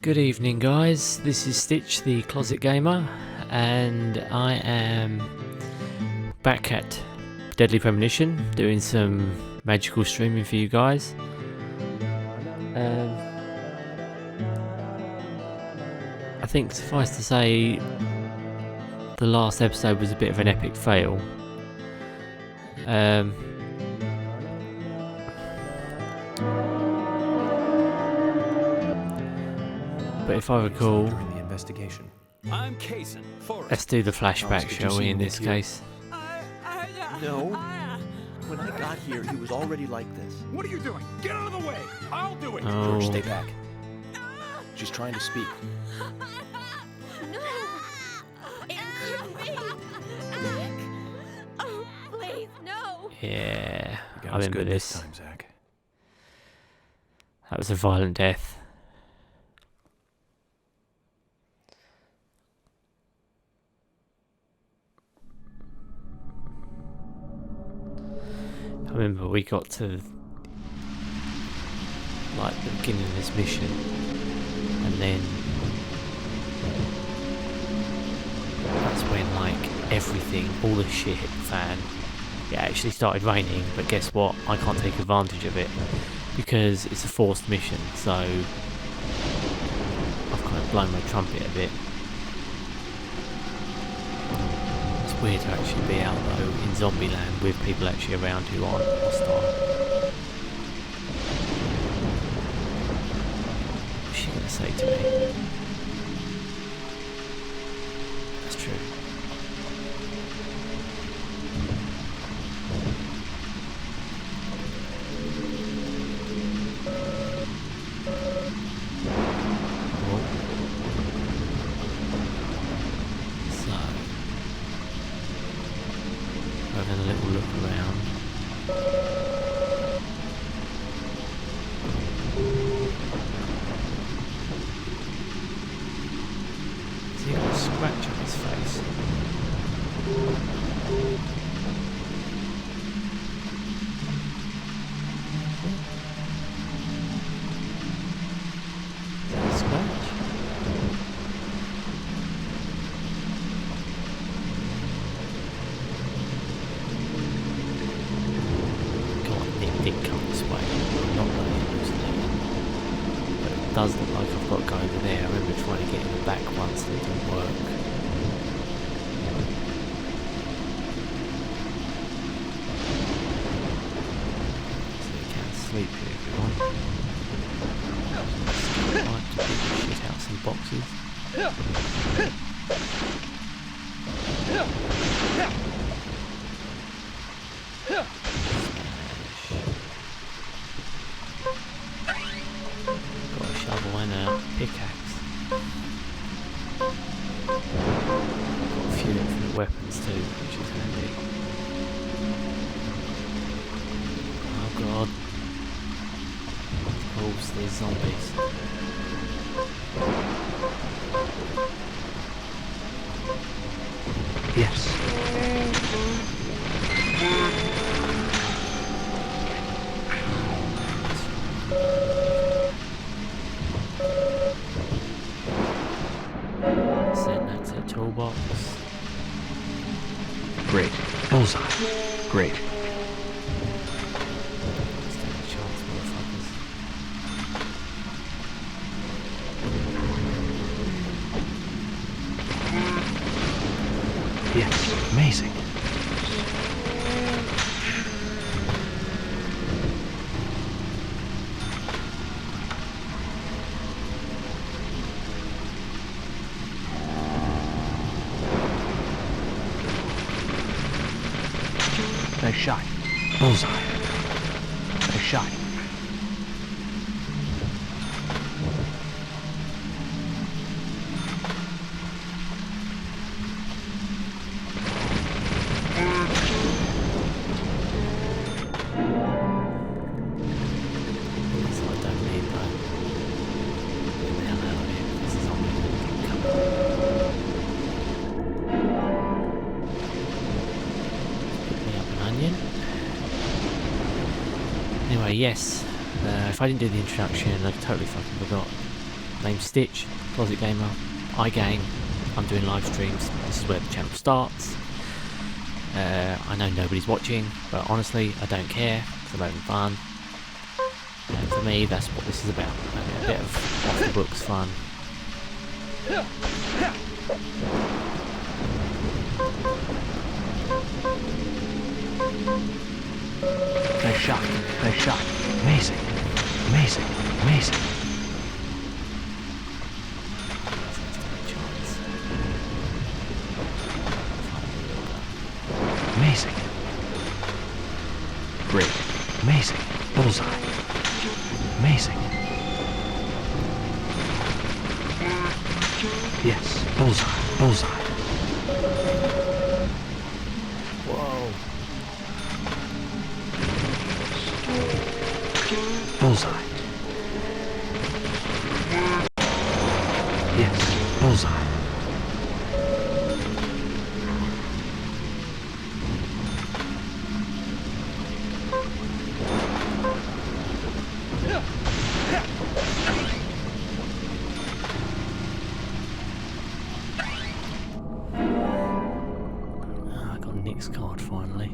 Good evening, guys. This is Stitch, the Closet Gamer, and I am back at Deadly Premonition doing some magical streaming for you guys. I think suffice to say, the last episode was a bit of an epic fail. But if I recall, during the investigation. I'm Kaysen, Forrest. let's do the flashback, shall we, in this case? No. When I got here, he was already like this. What are you doing? Get out of the way! I'll do it! Oh. George, stay back. She's trying to speak. No! It couldn't be! Zach! Oh, please, no! Yeah, You got I us remember good this. time, Zach. That was a violent death. I remember we got to like the beginning of this mission, and then that's when like everything, all the shit hit the fan. It actually started raining, but guess what? I can't take advantage of it because it's a forced mission, so I've kind of blown my trumpet a bit. It's weird to actually be out though in Zombieland with people actually around who aren't hostile. What's she gonna say to me? That's true. Having a little look around. Has he got a scratch on his face? Is that a scratch? Did come this way, not really hallucinating, but it does look like I've got to go over there. I remember trying to get in the back once and it didn't work. So you can sleep here if you want. Like to pick the shit out some boxes. Got a shovel and a pickaxe. Got a few infinite weapons too, which is handy. Oh god. Of course, there's zombies. Yes. Send that to the toolbox. Great. Bullseye. Great. Let's take a chance, motherfuckers. Yes. Amazing. Nice shot. Bullseye. Nice shot. Bullets I don't need though. Get the hell out of here because the zombies are gonna keep coming. Pick me up an onion. Anyway, yes. If I didn't do the introduction, I totally fucking forgot. name's Stitch, Closet Gamer, iGang. I'm doing live streams. This is where the channel starts. I know nobody's watching, but honestly, I don't care, because I'm having fun. And for me, that's what this is about. Having a bit of off-the-books fun. Nice shot. Nice shot. Amazing. Amazing. Amazing. Amazing. Great. Amazing. Bullseye. Amazing. Yes. Bullseye. Bullseye. Whoa. Bullseye. Yes. Bullseye. I got Nick's card finally.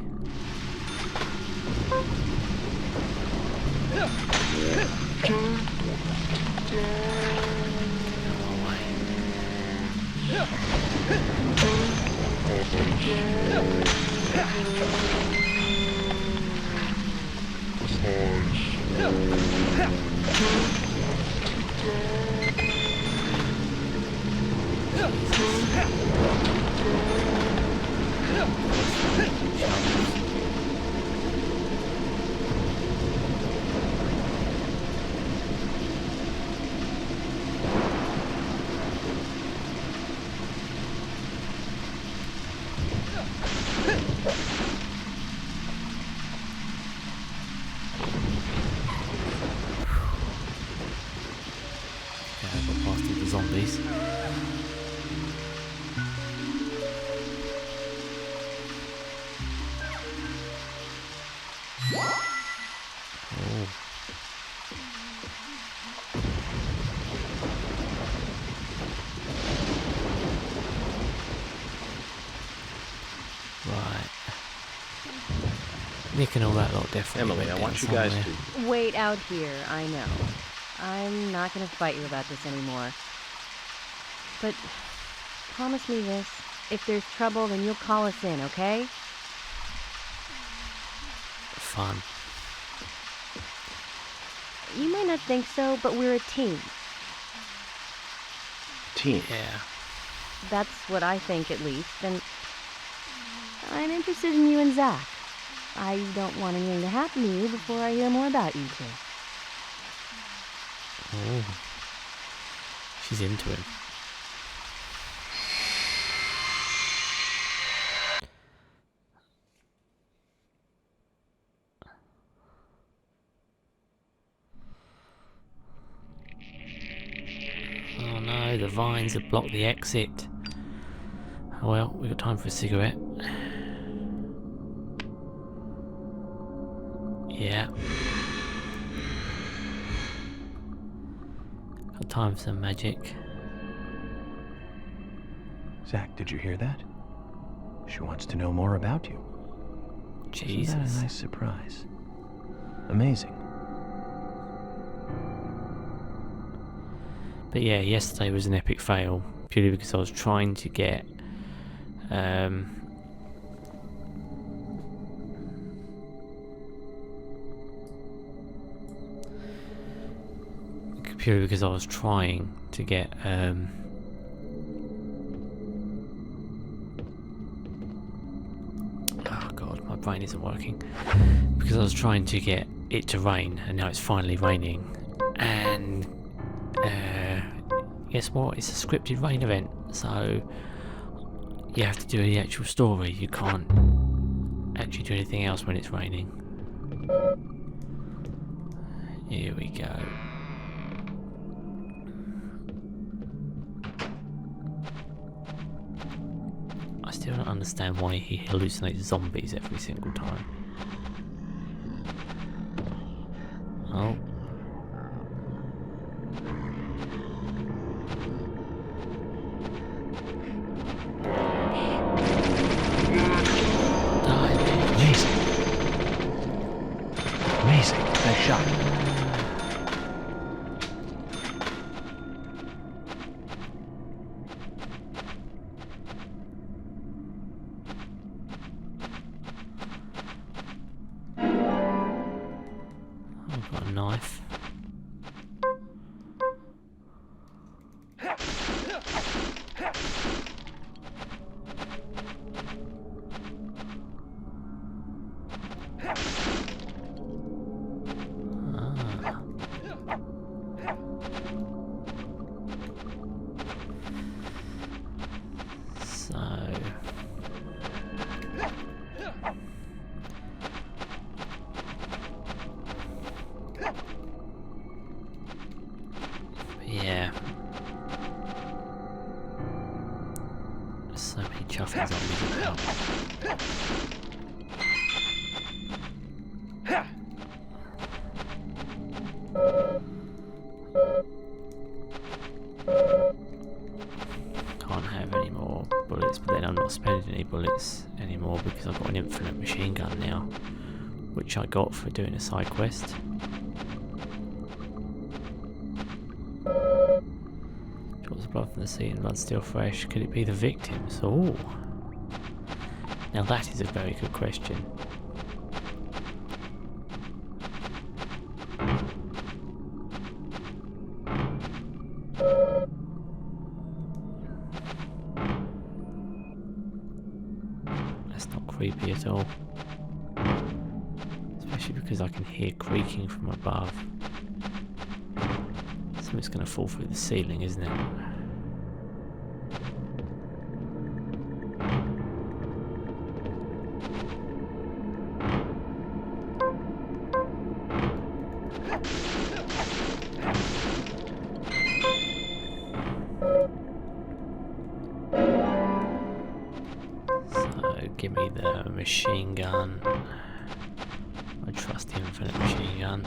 Zombies. Oh. Right. Nick and all that lot definitely. Emily, went I want down you guys somewhere. to... Wait out here, I know. I'm not gonna fight you about this anymore. But promise me this. If there's trouble, then you'll call us in, okay? Fun. You might not think so, but we're a team. Team. Yeah. That's what I think, at least. And I'm interested in you and Zach. I don't want anything to happen to you before I hear more about you two. Oh. She's into him. Oh no, the vines have blocked the exit. Oh well, we've got time for a cigarette. Yeah. Got time for some magic. Zach, did you hear that? She wants to know more about you. Jesus. Isn't that a nice surprise? Amazing. But yeah, yesterday was an epic fail, purely because I was trying to get purely because I was trying to get oh god, my brain isn't working. Because I was trying to get it to rain, and now it's finally raining. And guess what? It's a scripted rain event, so you have to do the actual story. You can't actually do anything else when it's raining. Here we go. I still don't understand why he hallucinates zombies every single time. Oh. Nice shot. I've got a knife. Yeah. There's so many chuffing zombies about. Can't have any more bullets, but then I'm not spending any bullets anymore because I've got an infinite machine gun now, which I got for doing a side quest. Drops the blood from the sea and blood still fresh. Could it be the victims? Oh, now that is a very good question. That's not creepy at all. Especially because I can hear creaking from above. Something's going to fall through the ceiling, isn't it? So, give me the machine gun. I trust the infinite machine gun.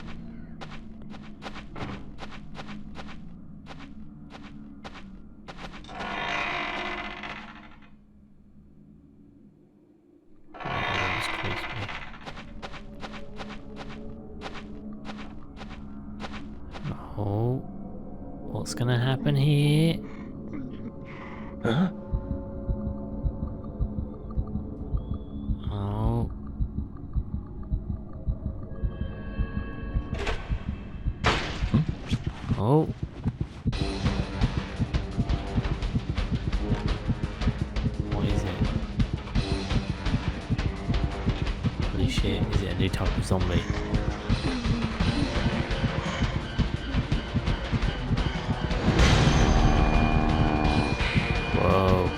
Oh, what's gonna happen here? Huh? Oh. Oh. What is it? Holy shit, is it a new type of zombie? Whoa.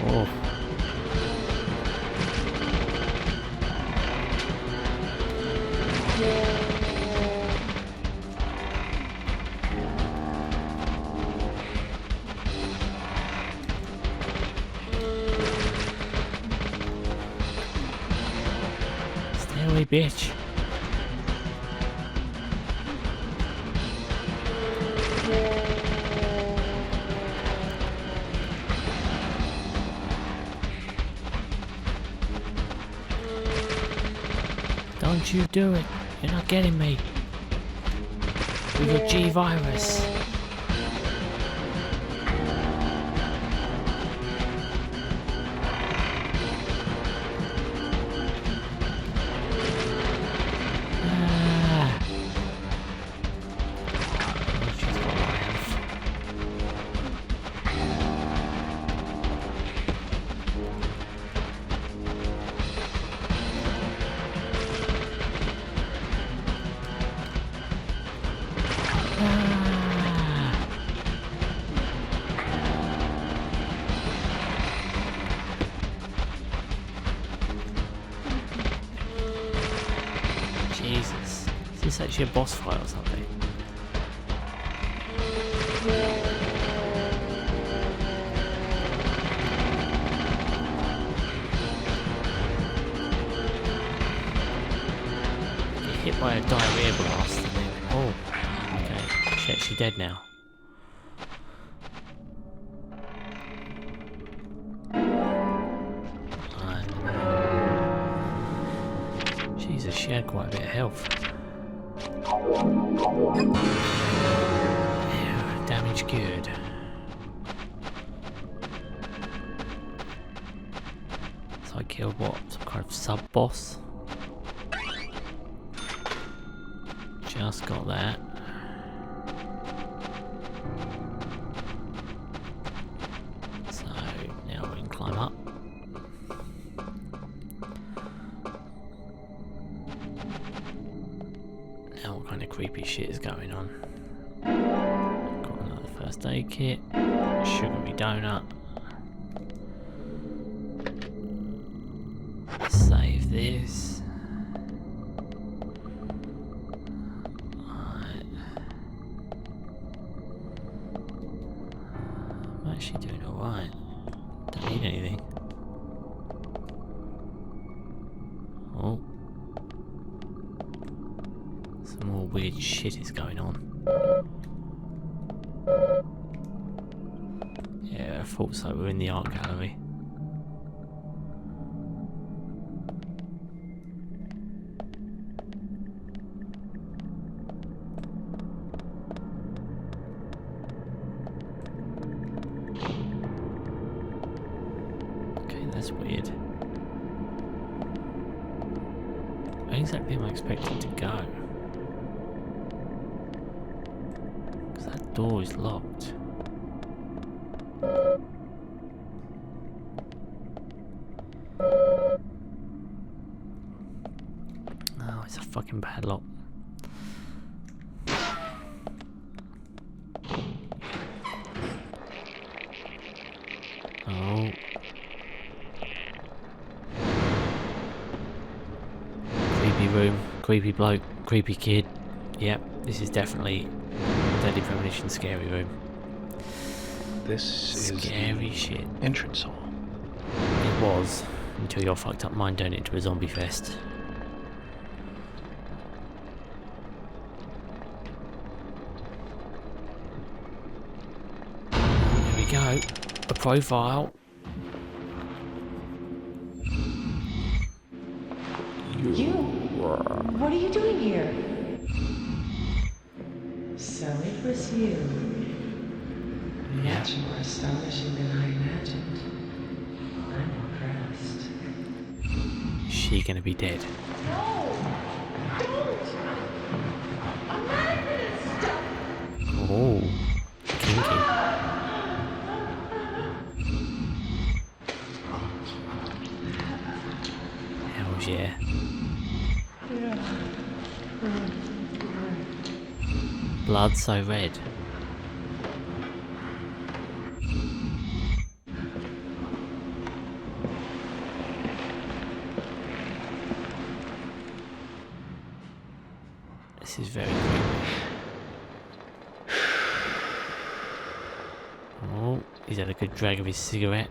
Oh. Stay away, bitch. Don't you do it. You're not getting me. With your G virus. Ah. Oh, she's got my health. Jesus. Is this actually a boss fight or something? hit by a diarrhea blast and then... Oh, okay. She's actually dead now. Right. Jesus, she had quite a bit of health. Yeah, damage cured. So I killed what? Some kind of sub-boss? Just got that. So now we can climb up. Now what kind of creepy shit is going on? Got another first aid kit. Sugary donut. Save this. Actually doing alright. Don't need anything. Oh. Some more weird shit is going on. Yeah, I thought so. We're in the art gallery. That's weird. Where exactly am I expected to go? Because that door is locked. Oh, it's a fucking padlock. Oh. Creepy room, creepy bloke, creepy kid. Yep, this is definitely Deadly Premonition scary room. This is Scary shit. entrance hall. It was, until your fucked up mind turned it into a zombie fest. There we go. A profile. You? What are you doing here? So it was you. Yeah. Much more astonishing than I imagined. I'm impressed. Is she gonna be dead? No! Don't! I'm not gonna stop! Oh. Kinky. Hells yeah. Blood so red. This is very creepy. Oh, he's had a good drag of his cigarette.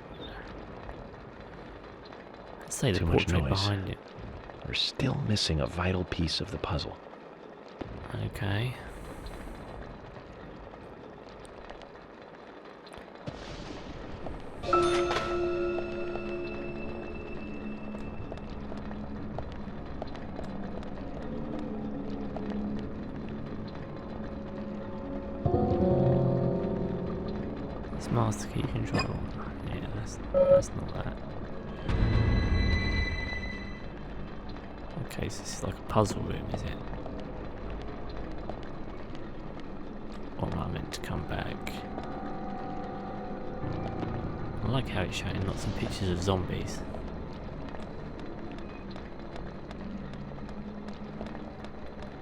Let's say the Too much portrait noise. behind it. We're still missing a vital piece of the puzzle. Okay. It's master key control. Yeah, that's not that. Okay, so this is like a puzzle room, is it? Or am I meant to come back? I like how it's showing lots of pictures of zombies.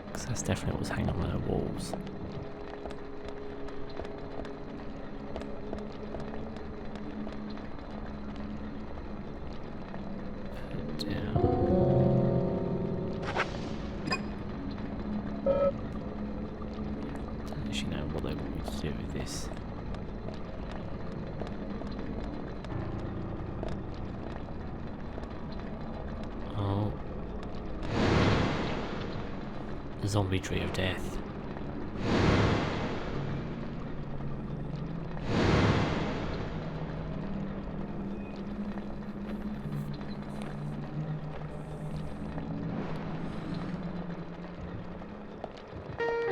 Because that's definitely what was hanging on the walls. Put it down. Don't actually know what they want me to do with this. Oh. zombie tree of death.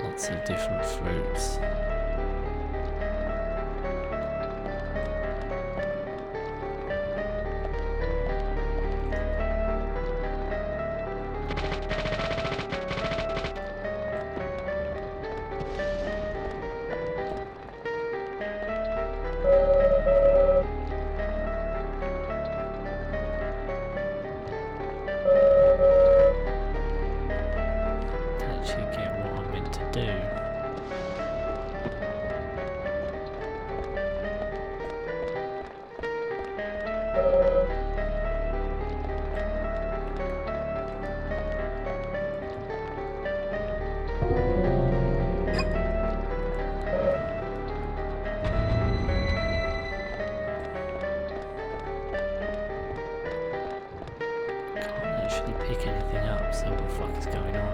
Lots of different fruits. Actually get what I'm meant to do. Can't actually pick anything up, so what the fuck is going on?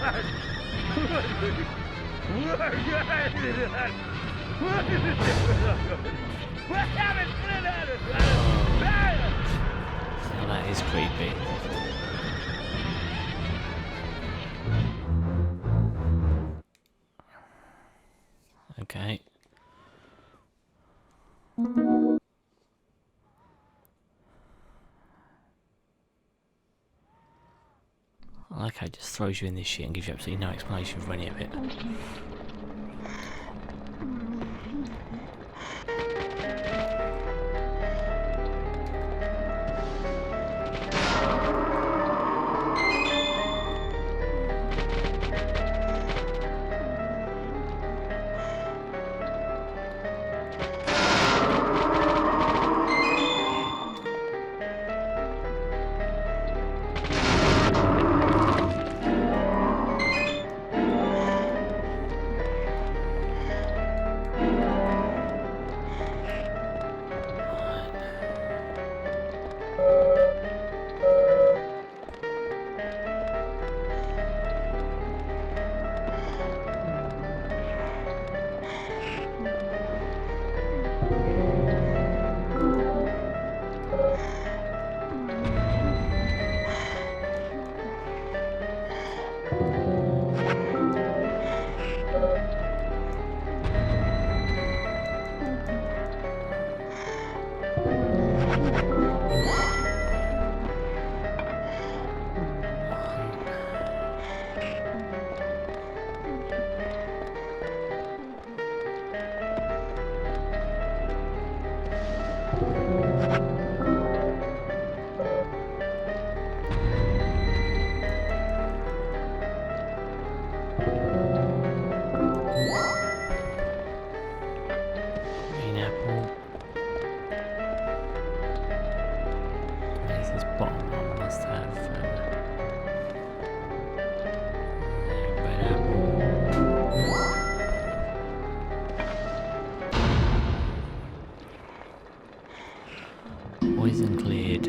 Now that is creepy. Okay. I like how it just throws you in this shit and gives you absolutely no explanation for any of it. Poison cleared.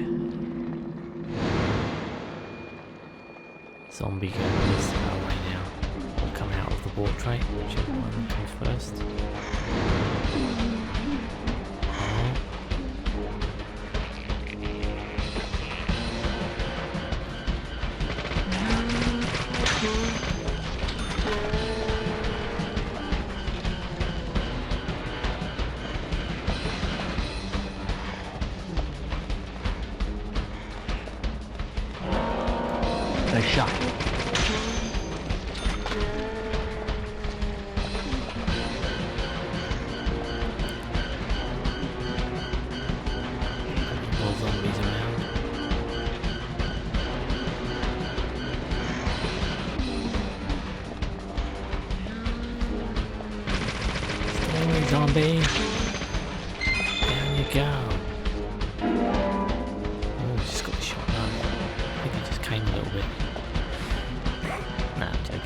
Zombie girl needs to go away now. Or come out of the portrait, whichever one comes first. Nice shot. More zombies around. Stay away, zombie. Down you go. Oh, just got the shot now. I think it just came a little bit. Nah, I'm joking.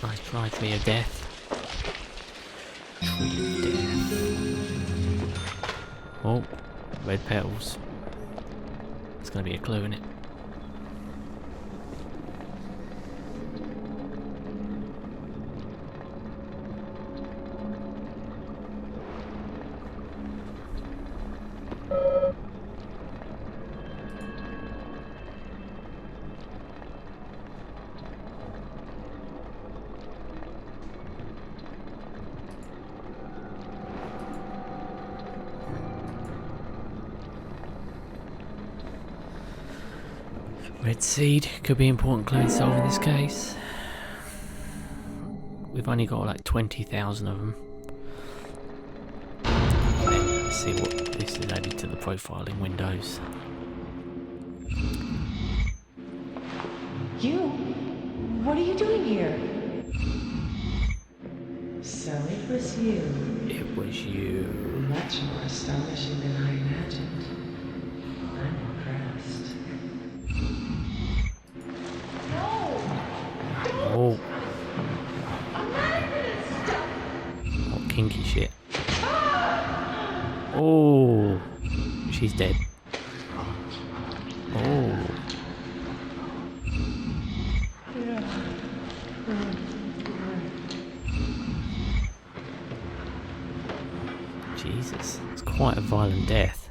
Nice try, tree of death. Tree of death. Oh, red petals. There's going to be a clue in it. Red seed could be important clue in solving this case. We've only got like 20,000 of them. Let's see what this is added to the profiling windows. You? What are you doing here? So it was you. It was you. Much more astonishing than I imagined. I'm impressed. Oh. Oh, kinky shit. Oh. She's dead. Oh. Jesus, it's quite a violent death.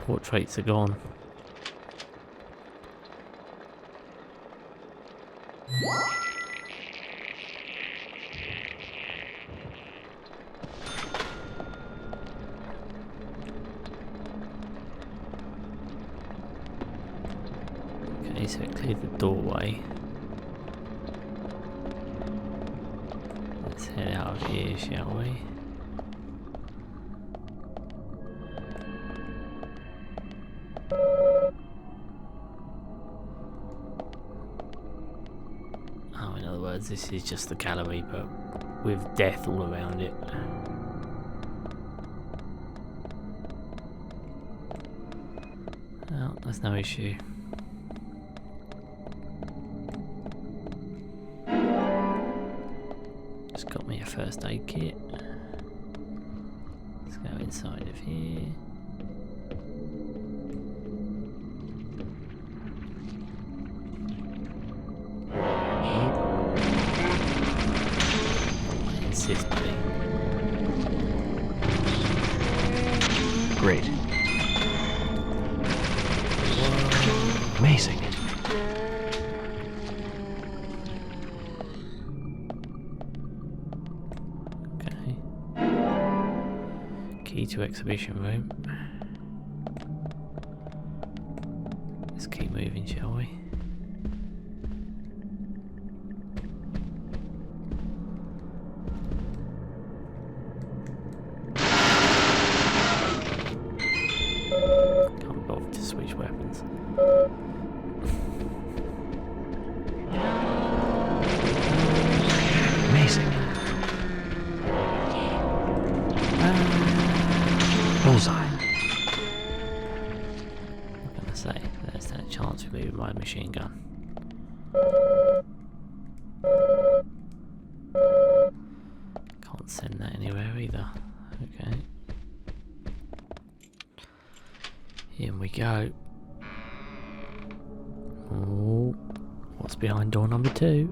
Portraits are gone. Okay, so it cleared the doorway. Let's head out of here, shall we? Oh, in other words, this is just the gallery, but with death all around it. Well, that's no issue. Just got me a first aid kit. Let's go inside of here. I insist, buddy. Great. Amazing. Okay. Key to exhibition room. Let's keep moving, shall we? Can't bother to switch weapons. Amazing. Bullseye. What can I say? There's that chance of moving my machine gun. Can't send that anywhere either. Okay. Here we go. Oh, what's behind door number 2?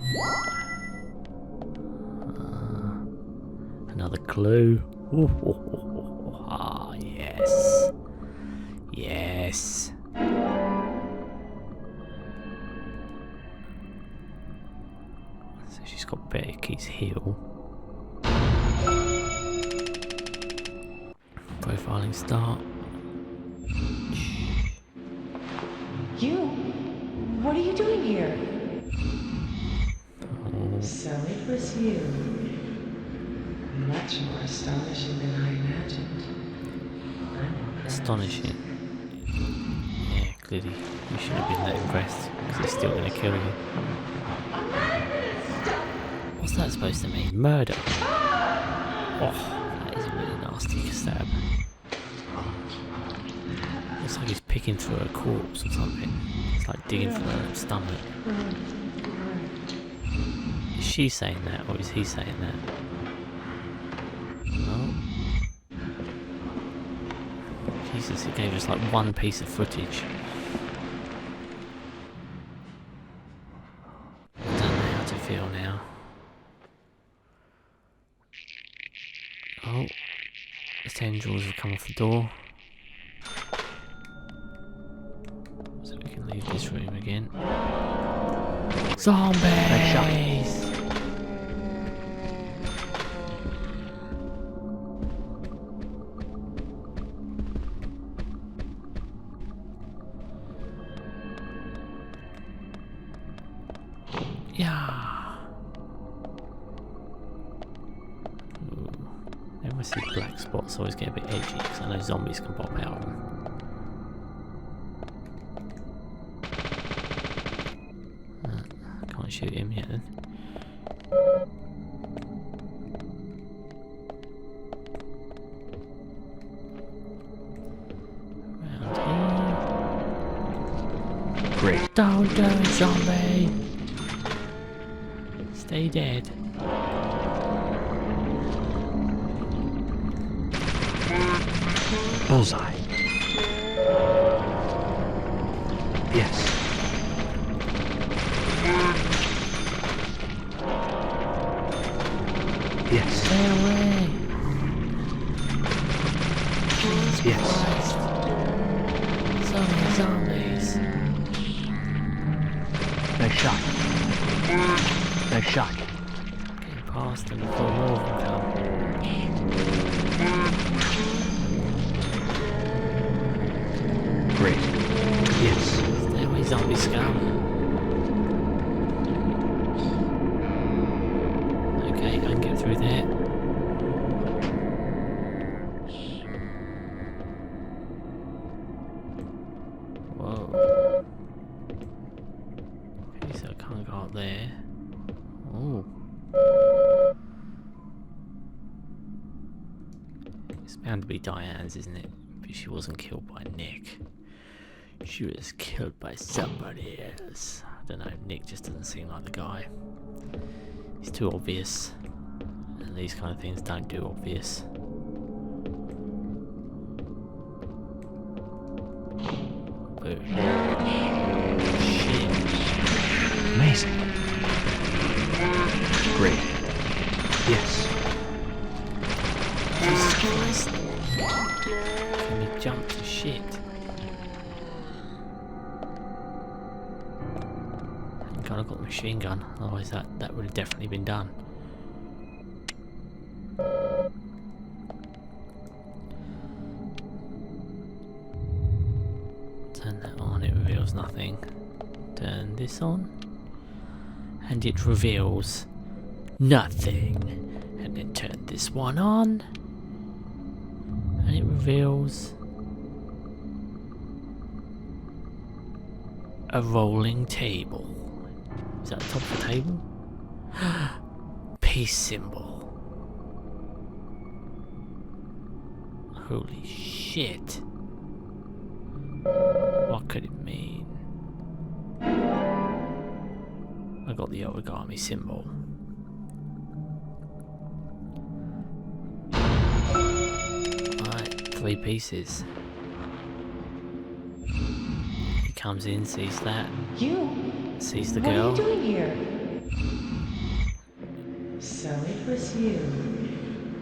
Another clue. Ah, yes. Yes. So she's got Becky's heel. Profiling start. You? What are you doing here? Oh, So it was you. Much more astonishing than I imagined. I'm impressed. astonishing. Yeah, clearly you should have been that impressed, because he's still going to kill you. What's that supposed to mean? Murder? Oh, that is a really nasty stab. Looks like he's picking through a corpse or something. It's like digging through her stomach. Is she saying that, or is he saying that? Oh. Jesus, it gave us like one piece of footage. I don't know how to feel now. Oh, the tendrils have come off the door. So we can leave this room again. Zombies! Yeah. Ooh. Never I see black spots, I always get a bit edgy because I know zombies can pop out of them. Can't shoot him yet then. Around here. Great. Don't do it, zombie! Stay dead. Bullseye. Yes. Yes. Stay away! Yes. So many zombies. Nice shot. Nice shot. Getting past them before more of them come. Great. Yes. Stay away, zombie scum. Okay, I can get through there. Whoa. Okay, so I can't go up there. Oh. It's bound to be Diane's, isn't it? But she wasn't killed by Nick. She was killed by somebody else. I don't know, Nick just doesn't seem like the guy. He's too obvious. And these kind of things don't do obvious. Boom. Shit. Amazing. Great. Yes. Jesus Christ. Can we jump to shit? Thank God I've got the machine gun, otherwise that would have definitely been done. Turn that on, it reveals nothing. Turn this on, and it reveals nothing. And then turn this one on, and it reveals a rolling table. Is that the top of the table? Peace symbol. Holy shit. What could it mean? I got the origami symbol. Right, 3 pieces. He comes in, sees that, You? sees the What are girl. you doing here? So it was you.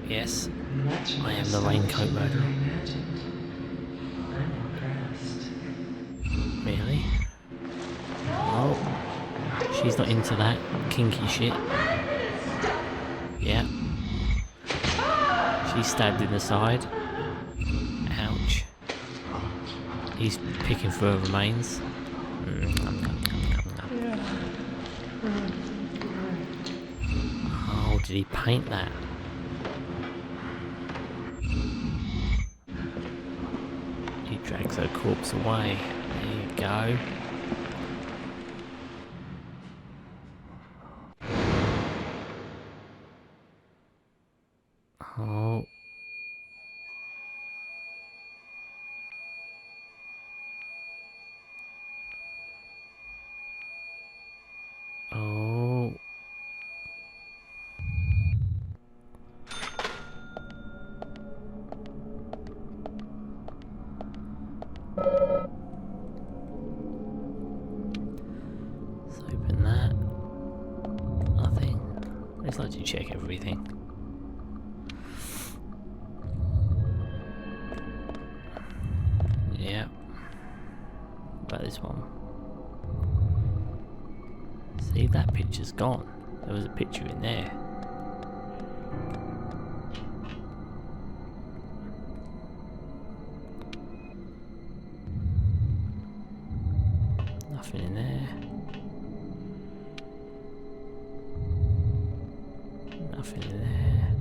Yes, Much I more am the raincoat astonishing than murderer. I imagined. I'm impressed. Really? Oh, she's not into that kinky shit. Yeah. She's stabbed in the side. Ouch. He's picking for her remains. Oh, did he paint that? He drags her corpse away. There you go. Oh. Oh. Let's open that. Nothing. I just like to check everything. Yeah. About this one. See, that picture's gone. There was a picture in there. Nothing in there. Nothing in there.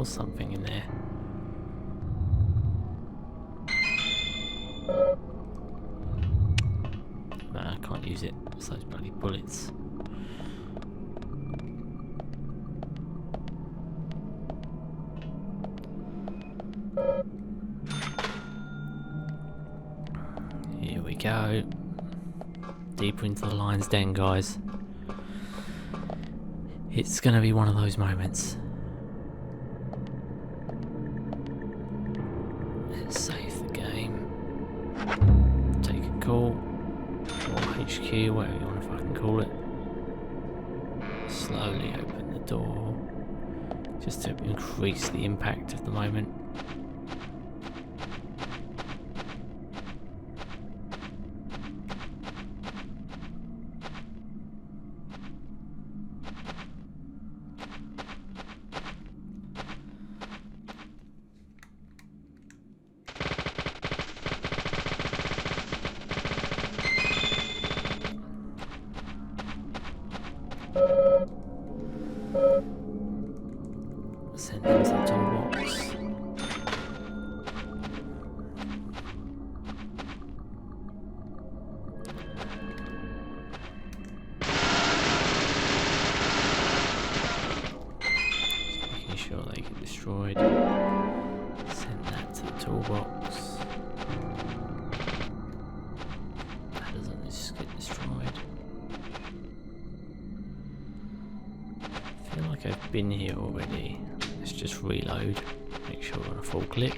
was something in there. No, I can't use it. It's those bloody bullets. Here we go. Deeper into the lion's den, guys. It's gonna be one of those moments. Let's save the game. Take a call. Or HQ, whatever you want to fucking call it. Slowly open the door. Just to increase the impact of the moment. Send them to the toolbox. Just making sure they get destroyed. Send that to the toolbox. That doesn't just get destroyed. I feel like I've been here already. Let's just reload. Make sure we're on a full clip.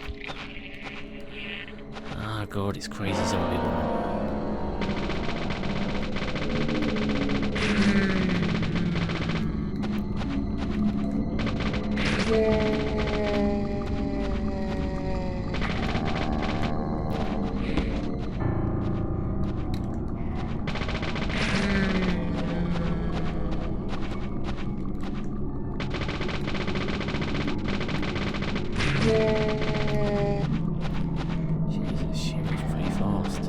Ah, god, it's crazy zombie woman. Jesus, she moves pretty fast.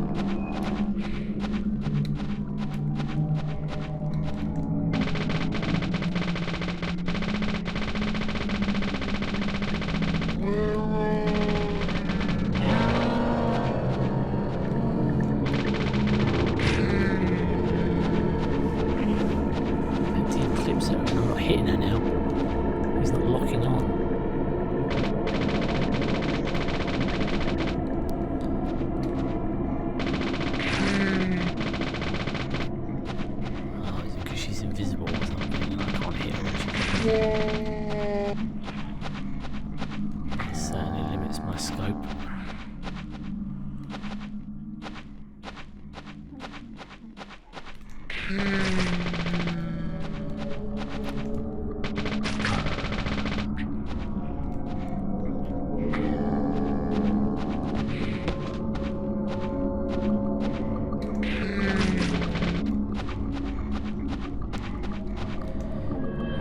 Empty clips her and I'm not hitting her now. He's not locking on. Invisible or something, and I can't hit her when she... It certainly limits my scope.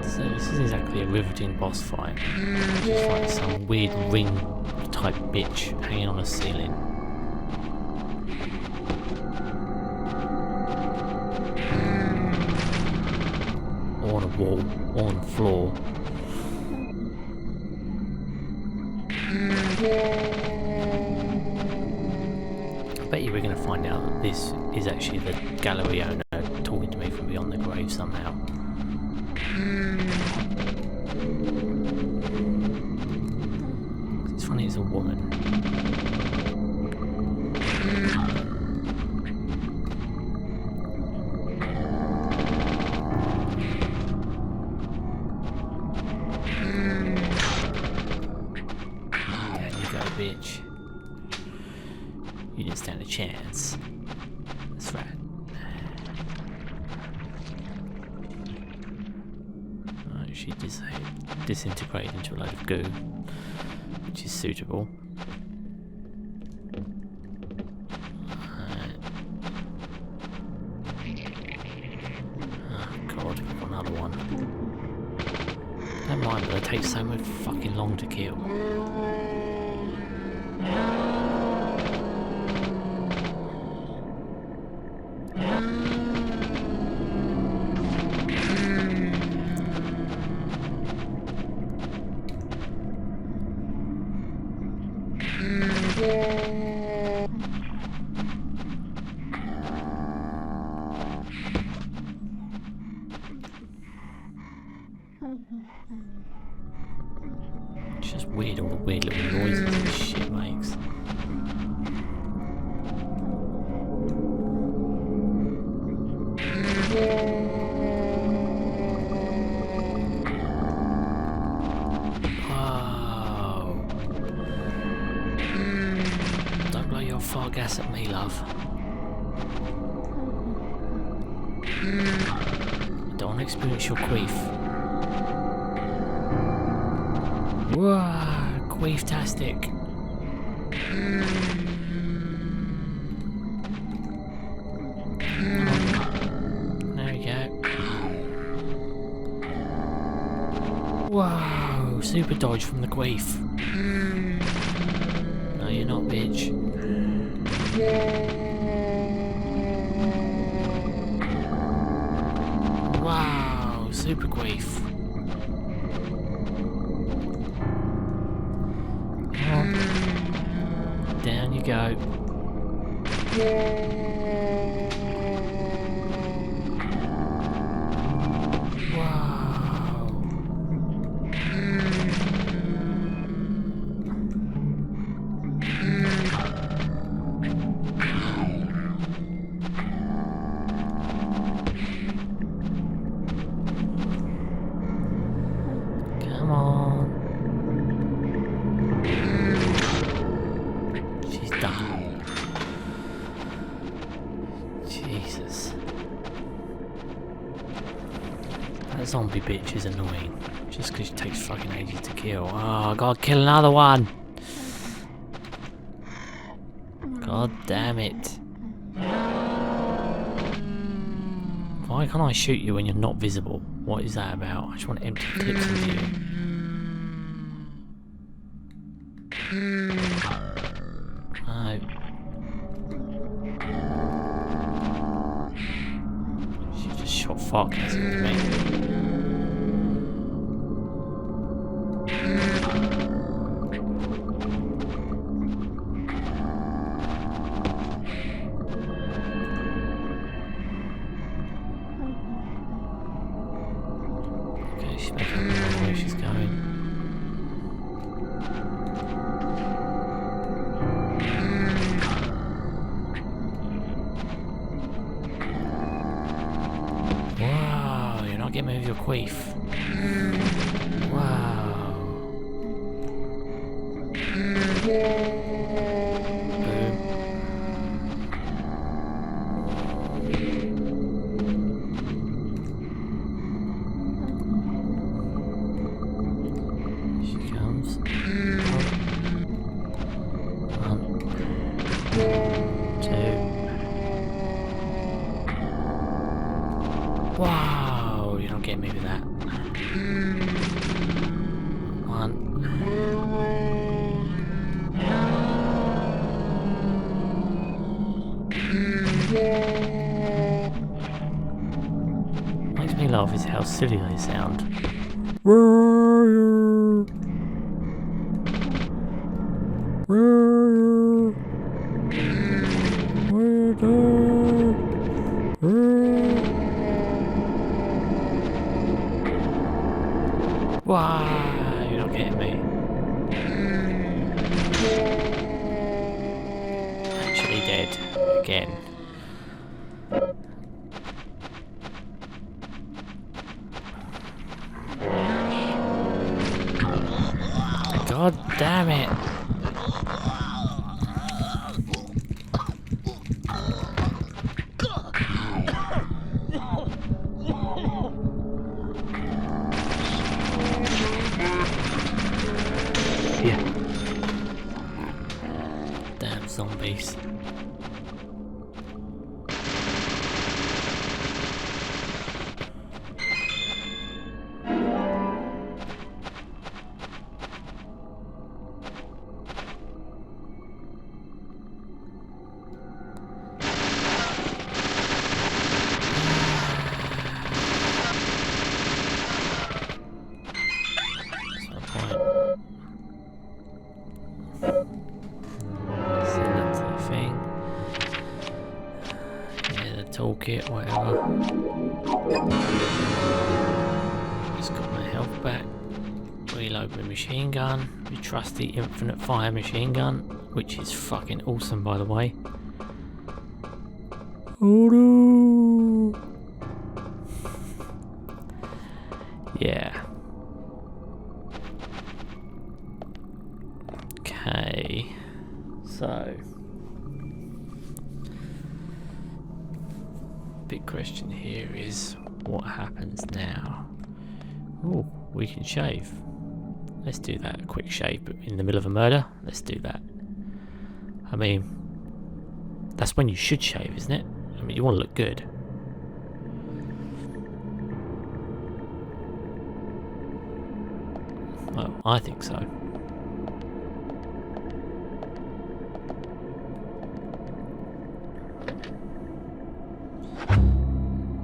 So this is exactly a riveting boss fight. Just like some weird ring type bitch hanging on a ceiling. Or on a wall, or on the floor. I bet you we're going to find out that this is actually the gallery owner talking to me from beyond the grave somehow. It's funny, it's a woman. There you go, bitch. You didn't stand a chance. That's right. She disintegrated into a load of goo, which is suitable. Oh god, we've got another one. Don't mind, but they take so much fucking long to kill. It's just weird, all the weird little noises this shit makes. Whoa. Don't blow your fart gas at me, love. I don't want to experience your queef. Whoa, queef-tastic. There we go. Whoa, super dodge from the queef. No, you're not, bitch. Wow, super queef. Down you go. Wow. Come on. She's done. Jesus. That zombie bitch is annoying. Just because she takes fucking ages to kill. Oh, I gotta kill another one. God damn it. Why can't I shoot you when you're not visible? What is that about? I just want empty clips into you. No. She just shot fuck into me. Okay, she's making up where she's going. Wow, you're not getting me with your queef. Wow. Boom. She comes. One. Two. Wow, you don't get me with that. One. Makes me laugh is how silly they sound. Wow, you're not getting me. Actually dead. Again. God damn it. Here. Damn zombies. That's no point. Send that to the thing. Yeah, the toolkit, whatever. Just got my health back. Reload my machine gun. My trusty infinite fire machine gun, which is fucking awesome, by the way. Yeah. Okay. So, big question here is what happens now? Oh, we can shave. Let's do that. A quick shave in the middle of a murder. Let's do that. I mean, that's when you should shave, isn't it? I mean, you want to look good. Well, I think so.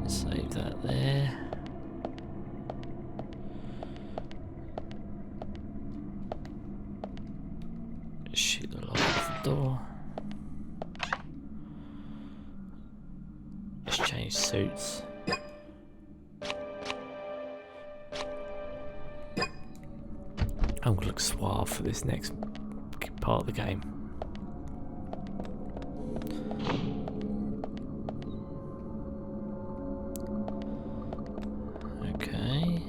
Save that there. Shoot the lock off the door. Let's change suits. I'm gonna look suave for this next part of the game. Okay.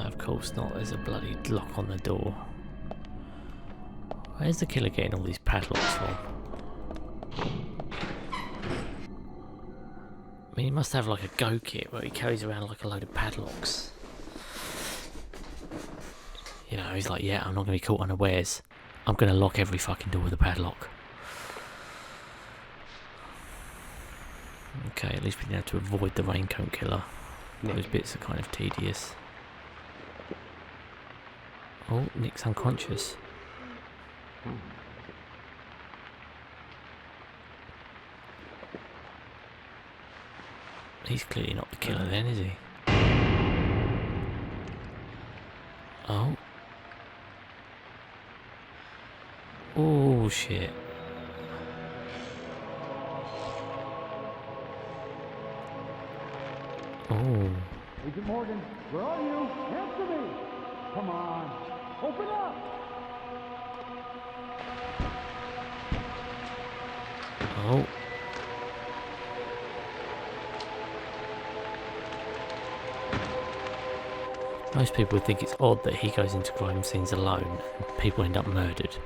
Of course not, there's a bloody lock on the door. Where's the killer getting all these padlocks from? I mean, he must have like a go kit where he carries around like a load of padlocks. You know, he's like, yeah, I'm not going to be caught unawares. I'm going to lock every fucking door with a padlock. Okay, at least we didn't have to avoid the raincoat killer. Those bits are kind of tedious. Oh, Nick's unconscious. He's clearly not the killer then, is he? Oh. Oh, shit. Oh. Agent Morgan, where are you? Answer me! Come on, open up! Oh. Most people would think it's odd that he goes into crime scenes alone and people end up murdered.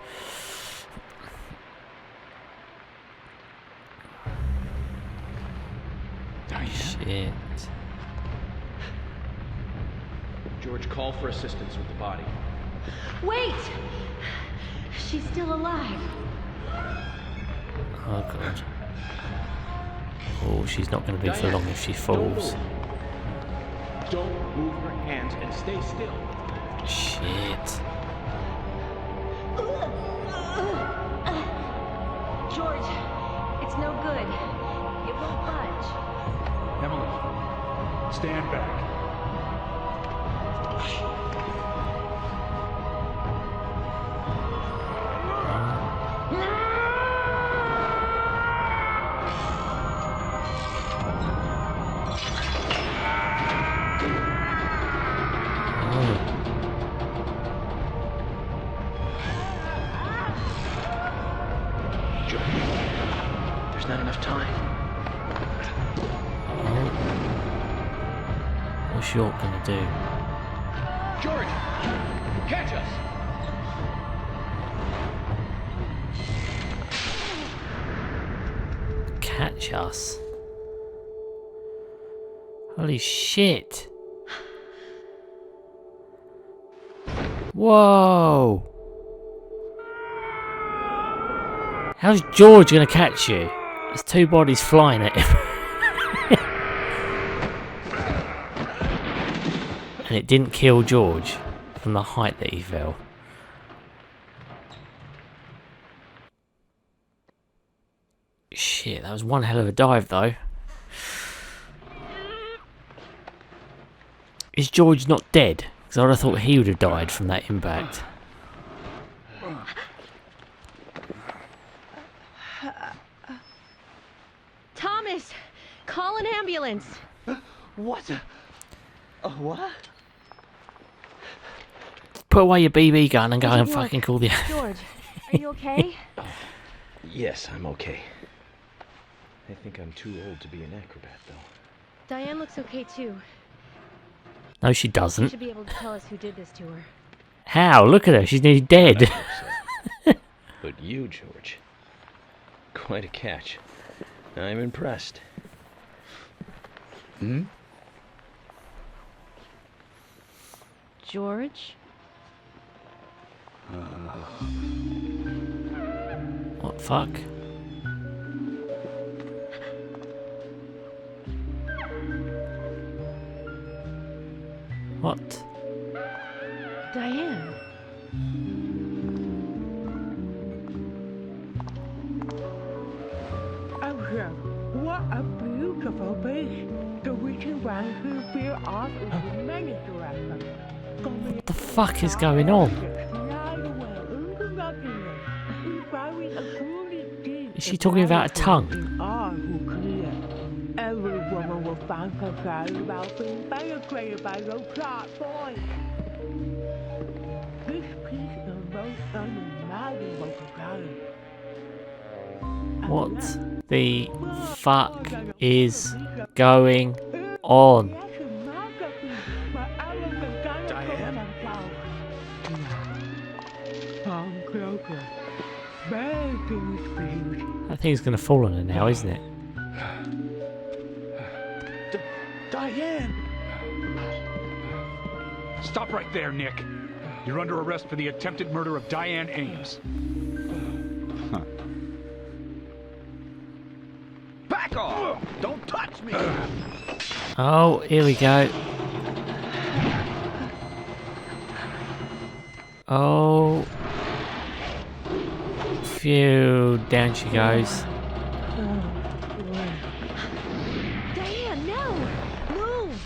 Shit. George, call for assistance with the body. Wait! She's still alive. Oh god. Oh, she's not going to be for long if she falls. Don't move your hands and stay still. Shit. George, it's no good. It won't budge. Emily, stand back. There's not enough time. What's York gonna do? George, catch us! Catch us? Holy shit! Whoa! How's George gonna catch you? There's two bodies flying at him. And it didn't kill George from the height that he fell. Shit, that was one hell of a dive though. Is George not dead? Because I would have thought he would have died from that impact. Thomas, call an ambulance. What? What? Put away your BB gun and go Does it and work? fucking call the... George, are you okay? Yes, I'm okay. I think I'm too old to be an acrobat, though. Diane looks okay too. No, she She doesn't. should be able to tell us who did this to her. How? Look at her. She's nearly I dead. hope so. But you, George, quite a catch. I'm impressed. Hmm? George? What the fuck? What? Diane? Oh, yeah. What a beautiful beast. The witching one who flew off into many directions. What the fuck is going on? Is she talking about a tongue? Every woman will find herself about being penetrated by those sharp boys. This piece is most unimaginable together. What the fuck is going on? Diane? Come closer. Begging please. That thing's gonna fall on her now, isn't it? Diane! Stop right there, Nick. You're under arrest for the attempted murder of Diane Ames. Back off! Don't touch me! Oh, here we go. Oh. Phew, down she goes. Diane, no! Move!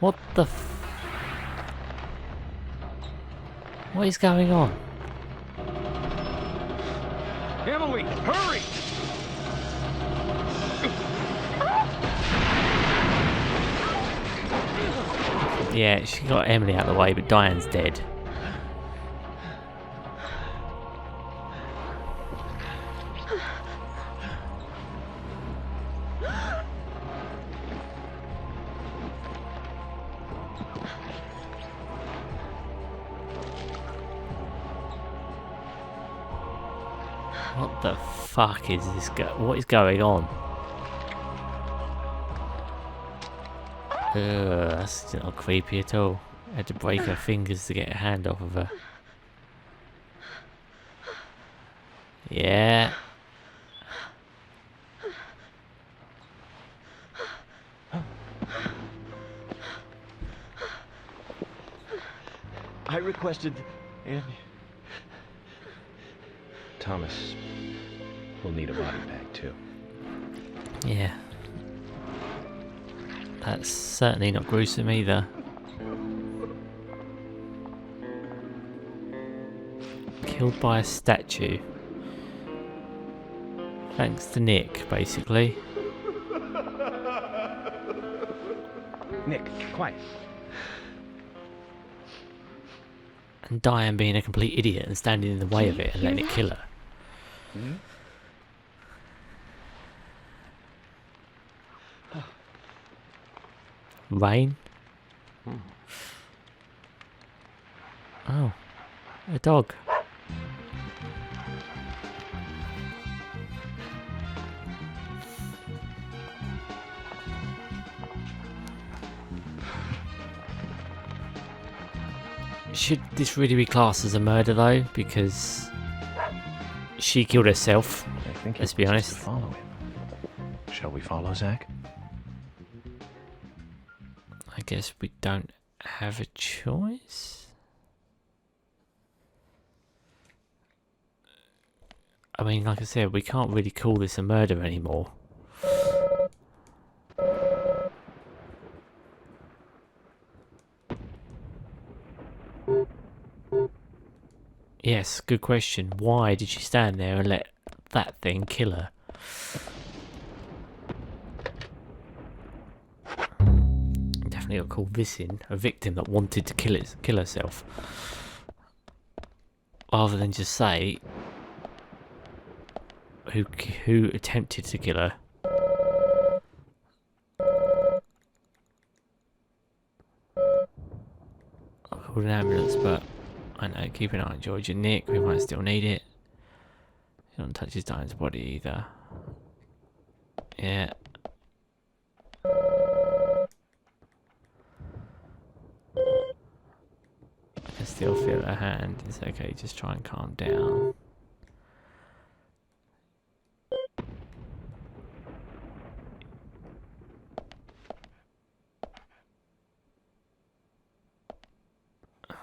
What the What is going on? Emily, hurry! Yeah, she got Emily out of the way, but Diane's dead. What the fuck is this? What is going on? That's not creepy at all. Had to break her fingers to get a hand off of her. Yeah. I requested... Thomas will need a body bag, too. Yeah. That's certainly not gruesome either. Killed by a statue. Thanks to Nick, basically. Nick, quiet. And Diane being a complete idiot and standing in the way of it and letting it kill her. Hmm? Rain? Oh. A dog. Should this really be classed as a murder though? Because she killed herself. I think Let's you're be supposed honest. to follow him. Shall we follow, Zach? I guess we don't have a choice. I mean, like I said, we can't really call this a murder anymore. Yes, good question. Why did she stand there and let that thing kill her? definitely got to call this in a victim that wanted to kill herself, rather than just say who attempted to kill her. I called an ambulance, but I know, keep an eye on George and Nick, we might still need it. He don't touch his Diane's body either. Yeah. I can still feel her hand. It's okay, just try and calm down.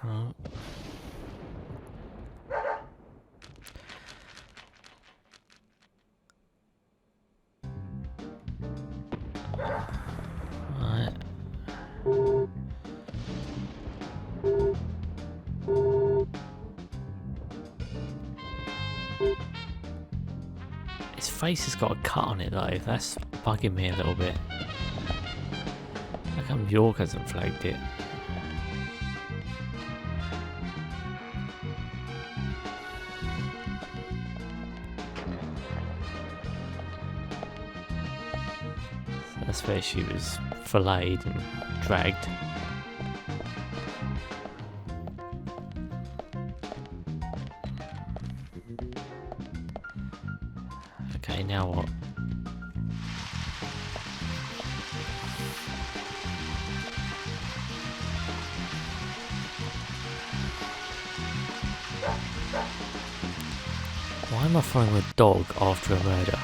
Oh. Right. His face has got a cut on it though, that's bugging me a little bit. How come York hasn't flagged it? So that's where she was filleted and dragged. Okay, now what? Why am I throwing a dog after a murder?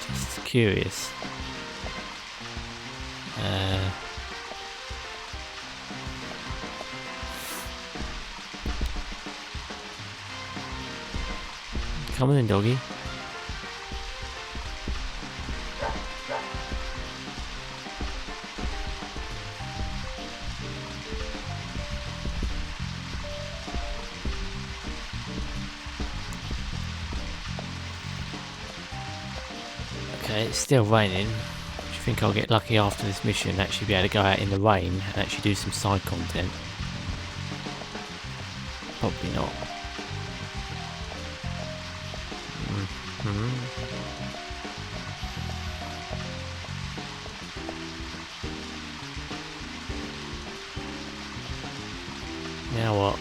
Just curious. Come on in, doggy. Okay, it's still raining. Do you think I'll get lucky after this mission and actually be able to go out in the rain and actually do some side content? Probably not. Now what?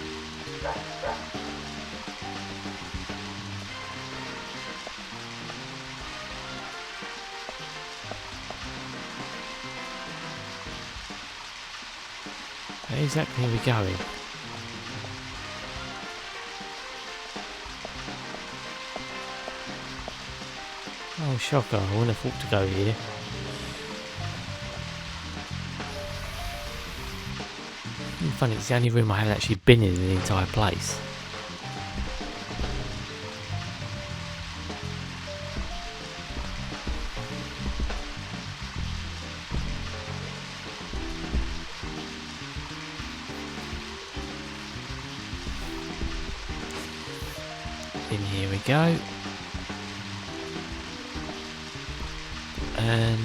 Where exactly are we going? Oh, shocker, I wouldn't have thought to go here. It's funny, it's the only room I haven't actually been in the entire place. In here we go. And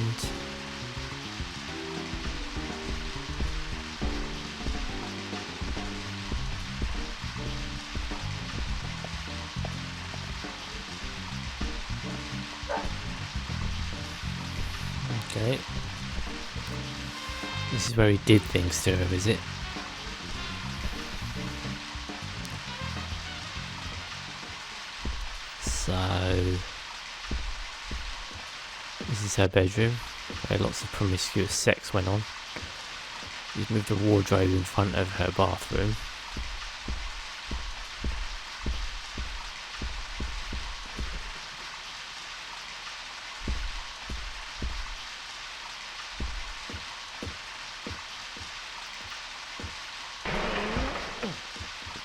okay, this is where he did things to her, is it? So this is her bedroom, where lots of promiscuous sex went on. She's moved a wardrobe in front of her bathroom.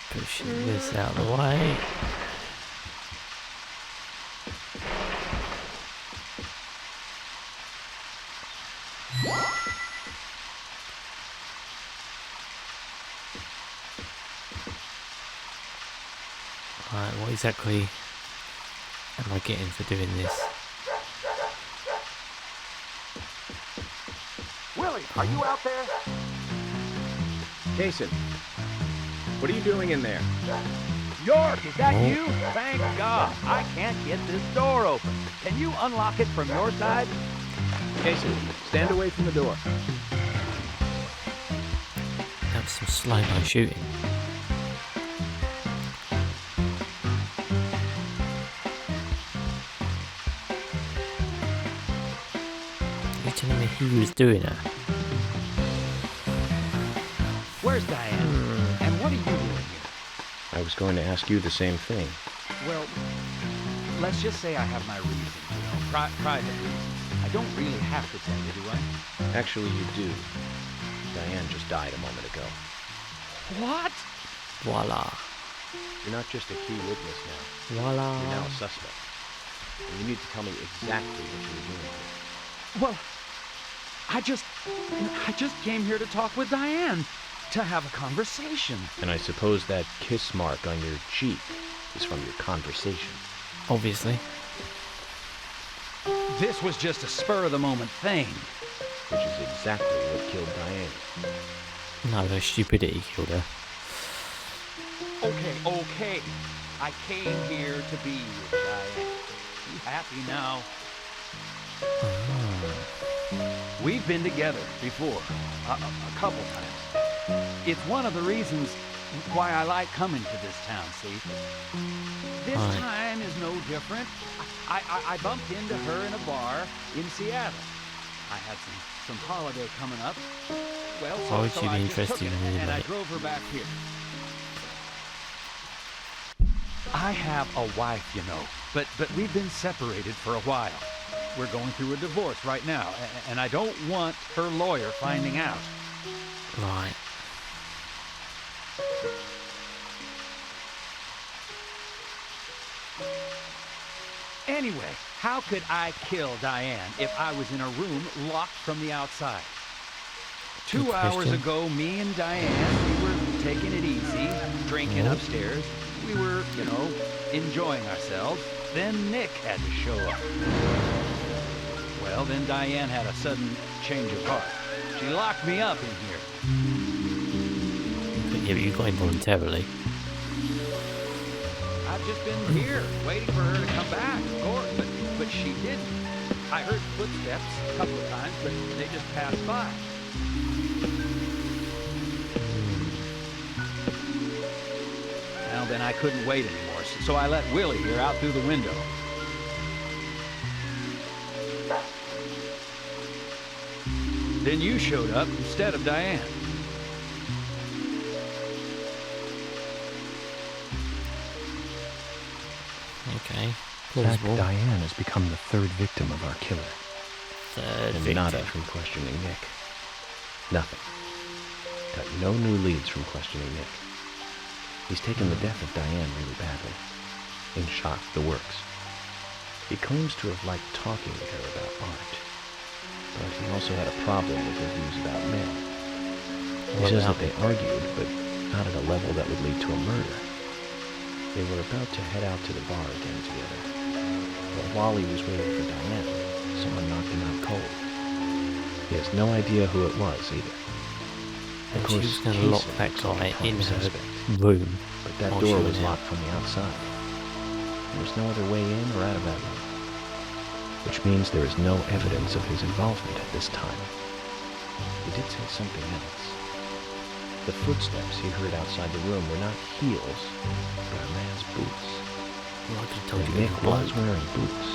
Pushing this out of the way. Right, what exactly am I getting for doing this? Willie, are you out there? Jason, what are you doing in there? York, is that you? Thank God. I can't get this door open. Can you unlock it from your side? Jason, stand away from the door. That was some slow-mo shooting. You're telling me he was doing it? Where's Diane? And what are you doing here? I was going to ask you the same thing. Well, let's just say I have my reasons, private reasons. I don't really have to tell you, do I? Actually, you do. Diane just died a moment ago. What? Voila. You're not just a key witness now. Voila. You're now a suspect. And you need to tell me exactly what you were doing here. Well, I just came here to talk with Diane, to have a conversation. And I suppose that kiss mark on your cheek is from your conversation. Obviously. This was just a spur-of-the-moment thing. Which is exactly what killed Diane. No, her stupidity killed her. Okay. I came here to be with Diane. You happy now? We've been together before, a couple times. It's one of the reasons why I like coming to this town, see? This time is no different. I bumped into her in a bar in Seattle. I had some holiday coming up. Well, Why would so you be I just interested took it, in it, and I mate? drove her back here. I have a wife, but we've been separated for a while. We're going through a divorce right now, and I don't want her lawyer finding out. Right. Anyway, how could I kill Diane if I was in a room locked from the outside? Good 2 hours question. ago, me and Diane, we were taking it easy, drinking upstairs. We were, enjoying ourselves. Then Nick had to show up. Well, then Diane had a sudden change of heart. She locked me up in here. Yeah, but you got him voluntarily. I've just been here, waiting for her to come back, of course, but she didn't. I heard footsteps a couple of times, but they just passed by. Well, then I couldn't wait anymore, so I let Willie here out through the window. Then you showed up instead of Diane. Okay. In fact, Plausible. Diane has become the third victim of our killer. Third And victim. nada from questioning Nick. Nothing. Got no new leads from questioning Nick. He's taken the death of Diane really badly. In shock, the works. He claims to have liked talking with her about art. But he also had a problem with her views about men. He says that they argued, but not at a level that would lead to a murder. They were about to head out to the bar again together. But while he was waiting for Diane, someone knocked him out cold. He has no idea who it was either. And she was going to lock that guy in her room. But that while door she was out. locked from the outside. There was no other way in or out of that room. Which means there is no evidence of his involvement at this time. He did say something else. The footsteps he heard outside the room were not heels, but a man's boots. Well, I could have told And you Nick it was was wearing boots.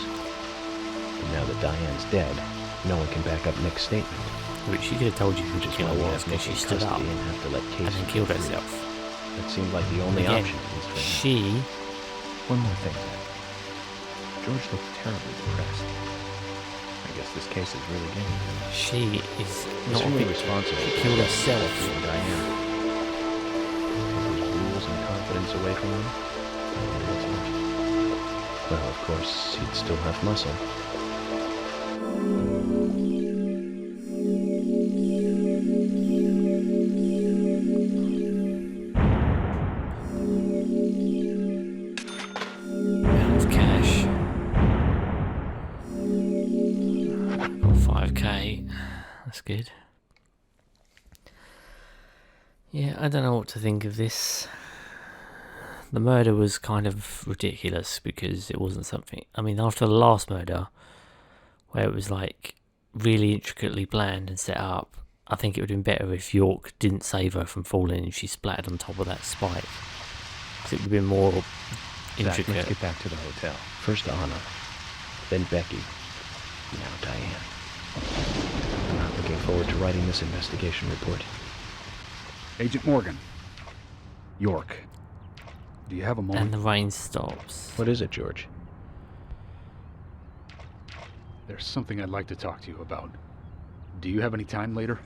And now that Diane's dead, no one can back up Nick's statement. Which she could have told you who Which the is killer why we was have Nick because she in stood up custody and have to let and Casey then killed go free. herself. That seemed like the only Again, option, at least for now. she... One more thing, Zach. George looked terribly depressed. I guess this case is really getting to him. She is He's not a feeling victim. responsible She for killed the death herself. of Becky and Diane. Take his rules and confidence away from him? What's left? Well, of course, he'd still have muscle. Pounds cash. Got 5k. That's good. Yeah, I don't know what to think of this. The murder was kind of ridiculous because it wasn't something... I mean, after the last murder, where it was like really intricately planned and set up, I think it would have been better if York didn't save her from falling and she splattered on top of that spike. Because it would have been more intricate. Zach, let's get back to the hotel. First Anna, then Becky, now Diane. I'm not looking forward to writing this investigation report. Agent Morgan. York. Do you have a moment? And the rain stops. What is it, George? There's something I'd like to talk to you about. Do you have any time later?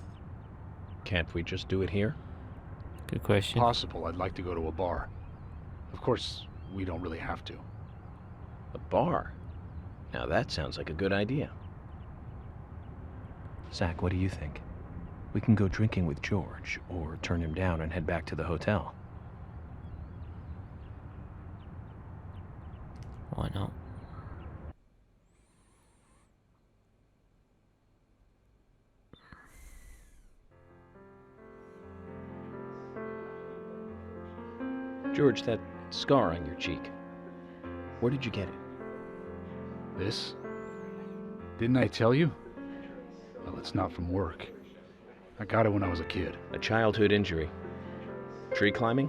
Can't we just do it here? Good question. Possible. I'd like to go to a bar. Of course, we don't really have to. A bar? Now that sounds like a good idea. Zach, what do you think? We can go drinking with George, or turn him down and head back to the hotel. Why not? George, that scar on your cheek. Where did you get it? This? Didn't I tell you? Well, it's not from work. I got it when I was a kid. A childhood injury. Tree climbing?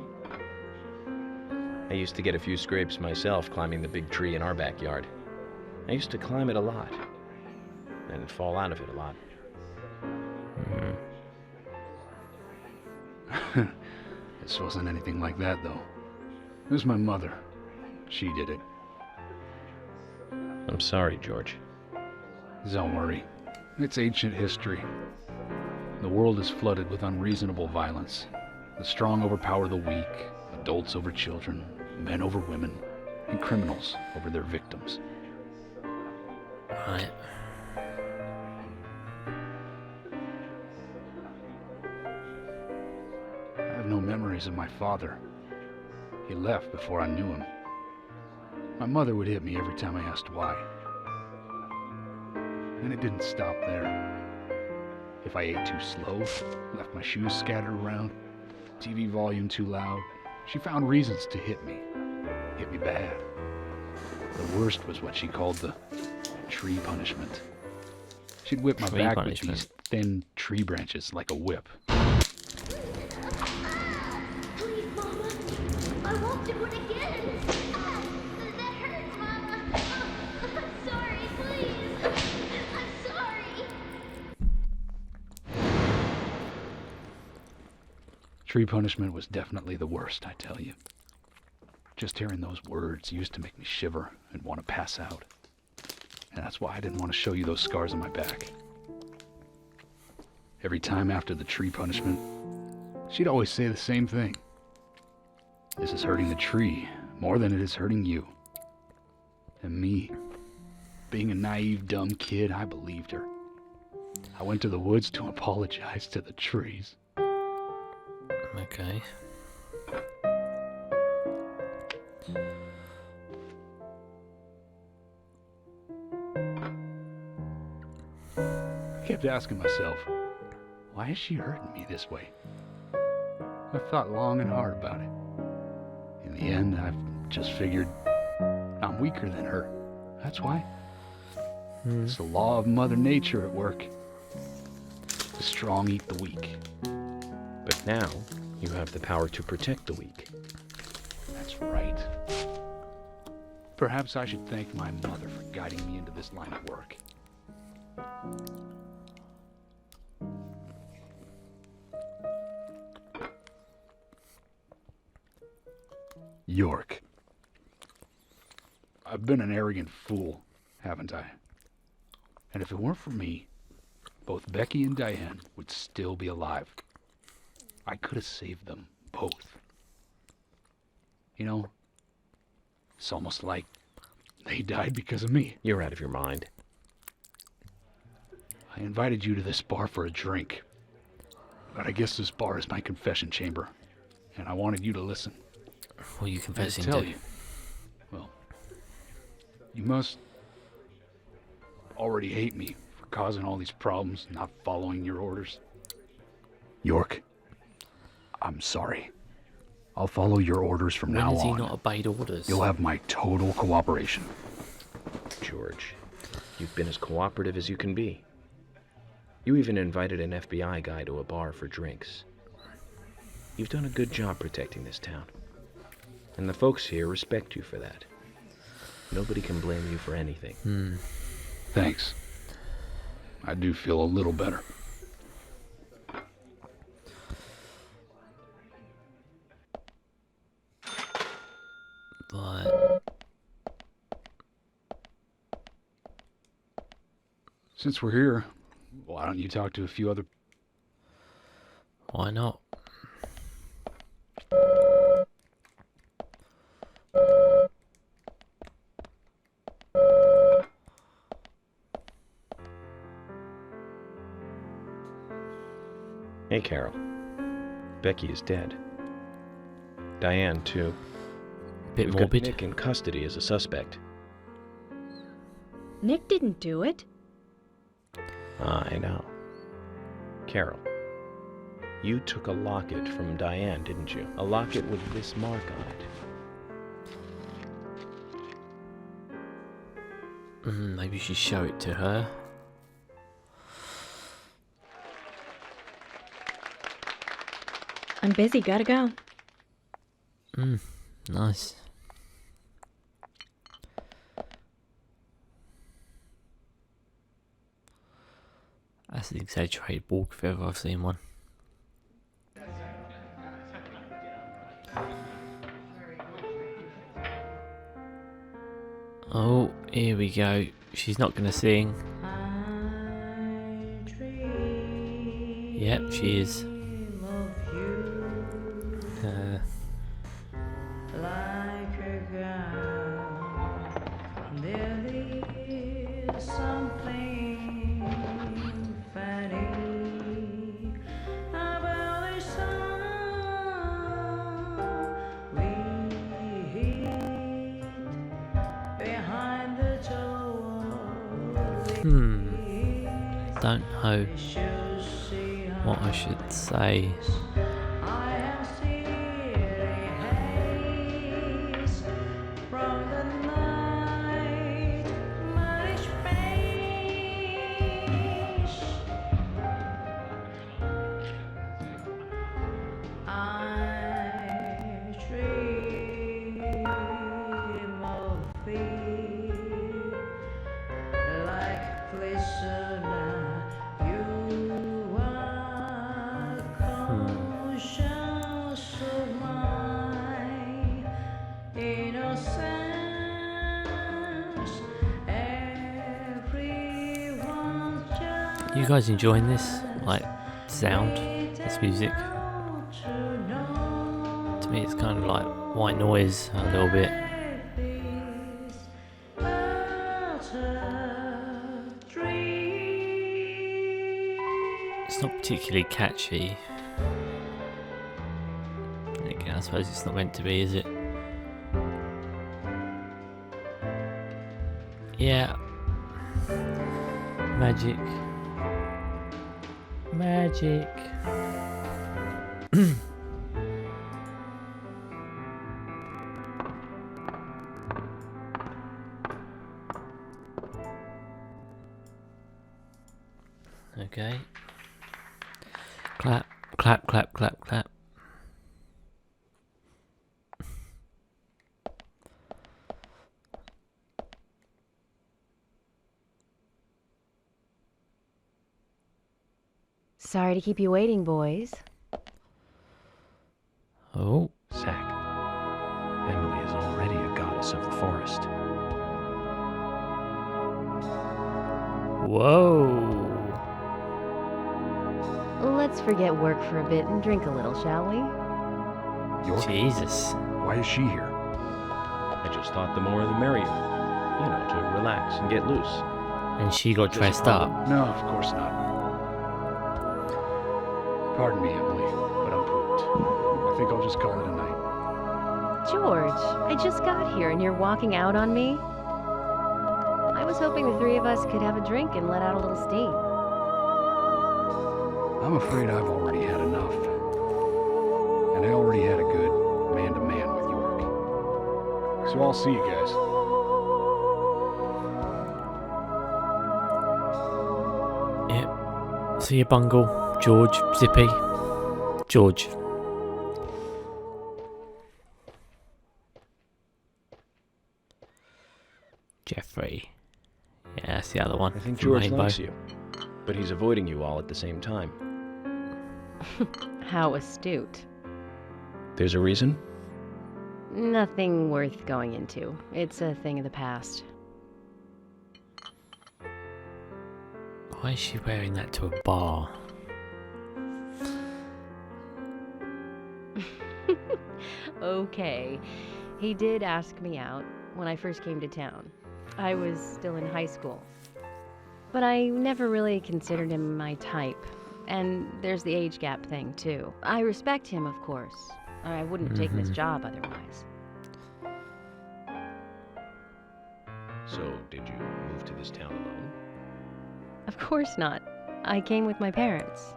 I used to get a few scrapes myself climbing the big tree in our backyard. I used to climb it a lot. And fall out of it a lot. This wasn't anything like that, though. It was my mother. She did it. I'm sorry, George. Don't worry. It's ancient history. The world is flooded with unreasonable violence. The strong overpower the weak, adults over children, men over women, and criminals over their victims. Right. I have no memories of my father. He left before I knew him. My mother would hit me every time I asked why. And it didn't stop there. If I ate too slow, left my shoes scattered around, TV volume too loud, she found reasons to hit me. Hit me bad. The worst was what she called the tree punishment. She'd whip my Tree back punishment. with these thin tree branches like a whip. Please, Mama. I won't do it again. That hurts, Mama. I'm sorry, please. I'm sorry. Tree punishment was definitely the worst, I tell you. Just hearing those words used to make me shiver and want to pass out. And that's why I didn't want to show you those scars on my back. Every time after the tree punishment, she'd always say the same thing. This is hurting the tree more than it is hurting you. And me, being a naive, dumb kid, I believed her. I went to the woods to apologize to the trees. Okay. I kept asking myself, why is she hurting me this way? I thought long and hard about it. In the end, I've just figured I'm weaker than her. That's why. It's the law of Mother Nature at work. The strong eat the weak. But now, you have the power to protect the weak. That's right. Perhaps I should thank my mother for guiding me into this line of work. York. I've been an arrogant fool, haven't I? And if it weren't for me, both Becky and Diane would still be alive. I could have saved them both. You know, it's almost like they died because of me. You're out of your mind. I invited you to this bar for a drink. But I guess this bar is my confession chamber. And I wanted you to listen. What are you And confessing to tell to? you. Well, you must already hate me for causing all these problems, not following your orders. York, I'm sorry. I'll follow your orders from When now has he on. not obeyed orders? You'll have my total cooperation. George, you've been as cooperative as you can be. You even invited an FBI guy to a bar for drinks. You've done a good job protecting this town. And the folks here respect you for that. Nobody can blame you for anything. Thanks. I do feel a little better. But Since we're here, why don't you talk to a few other... why not? Hey, Carol. Becky is dead. Diane, too. Bit We've morbid. got Nick in custody as a suspect. Nick didn't do it. I know. Carol, you took a locket from Diane, didn't you? A locket with this mark on it. Maybe you should show it to her. I'm busy, gotta go. Nice. That's an exaggerated walk if ever I've seen one. Oh, here we go. She's not gonna sing. Yep, she is. Don't know what I should say. You guys enjoying this? Like, sound? This music? To me it's kind of like white noise a little bit. It's not particularly catchy. And again, I suppose it's not meant to be, is it? Yeah. Magic. Magic. Okay. Clap, clap, clap, clap, clap. Sorry to keep you waiting, boys. Oh. Zack, Emily is already a goddess of the forest. Whoa. Let's forget work for a bit and drink a little, shall we? Jesus. Why is she here? I just thought the more the merrier. You know, to relax and get loose. And she got dressed up. No, of course not. Pardon me, Emily, but I'm pooped. I think I'll just call it a night. George, I just got here and you're walking out on me? I was hoping the three of us could have a drink and let out a little steam. I'm afraid I've already had enough. and I already had a good man-to-man with York. So I'll see you guys. Yep. See you, Bungle, George, Zippy, George. Jeffrey. Yeah, that's the other one. I think from George Rainbow. likes you, but he's avoiding you all at the same time. How astute. There's a reason? Nothing worth going into. It's a thing of the past. Why is she wearing that to a bar? Okay. He did ask me out when I first came to town. I was still in high school. But I never really considered him my type. And there's the age gap thing, too. I respect him, of course. I wouldn't have taken his job otherwise. So, did you move to this town alone? Of course not. I came with my parents.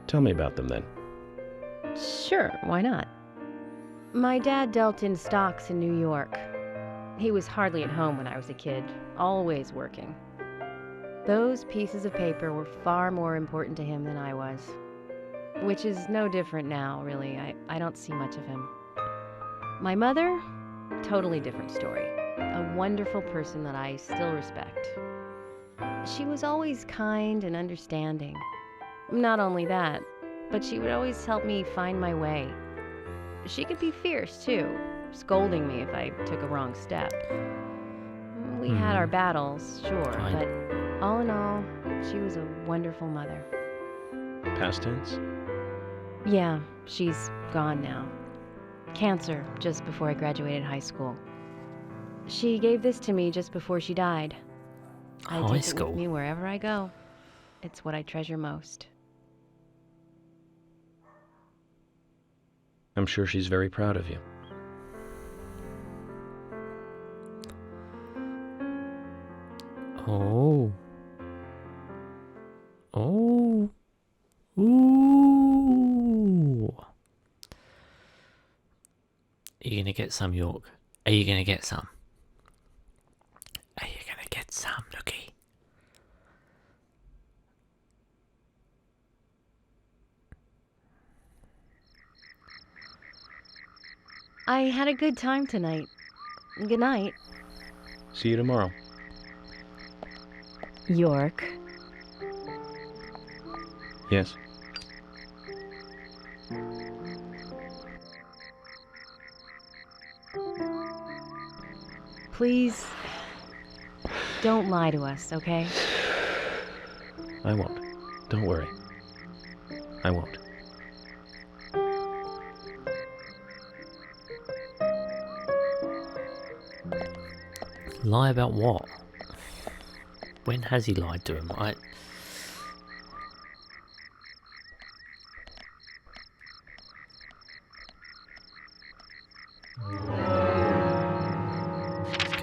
Tell me about them then. Sure, why not? My dad dealt in stocks in New York. He was hardly at home when I was a kid, always working. Those pieces of paper were far more important to him than I was. Which is no different now, really. I don't see much of him. My mother? Totally different story. A wonderful person that I still respect. She was always kind and understanding. Not only that, but she would always help me find my way. She could be fierce, too, scolding me if I took a wrong step. We had our battles, sure, but all in all, she was a wonderful mother. Past tense? Yeah, she's gone now. Cancer, just before I graduated high school. She gave this to me just before she died. I High take it school? with me wherever I go. It's what I treasure most. I'm sure she's very proud of you. Oh. Oh. Ooh. Are you gonna get some, York? Are you gonna get some? Are you gonna get some, Nookie? I had a good time tonight. Good night, See you tomorrow. York. Yes. Please, don't lie to us, okay? I won't. Don't worry. I won't. Lie about what? When has he lied to him? Can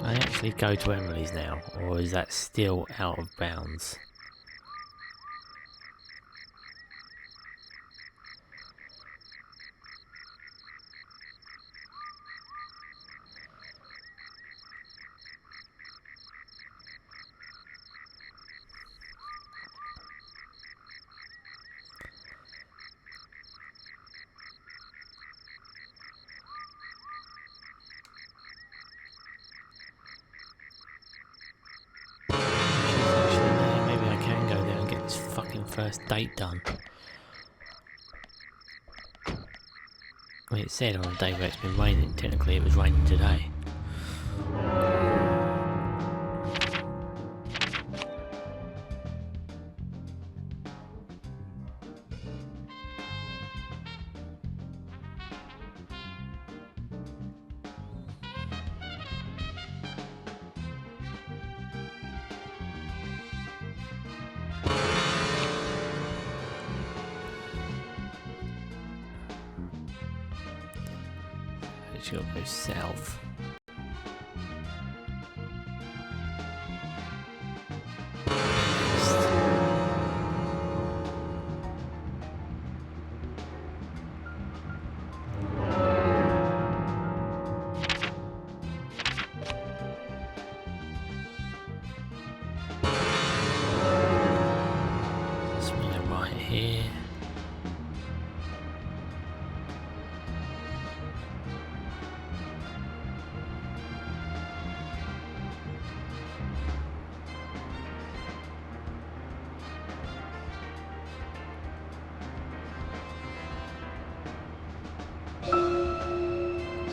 I actually go to Emily's now, or is that still out of bounds? Maybe I can go there and get this fucking first date done. I mean, it said on a day where it's been raining. Technically, it was raining today. It's gonna go south.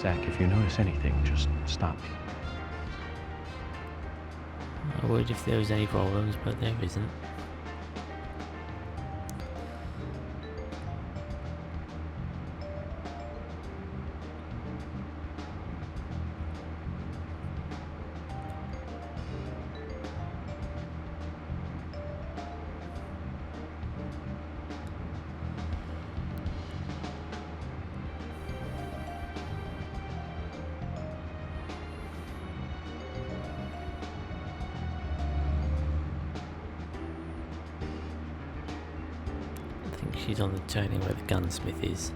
Zach, if you notice anything, just stop me. I would if there was any problems, but there isn't. She's on the turning where the gunsmith is.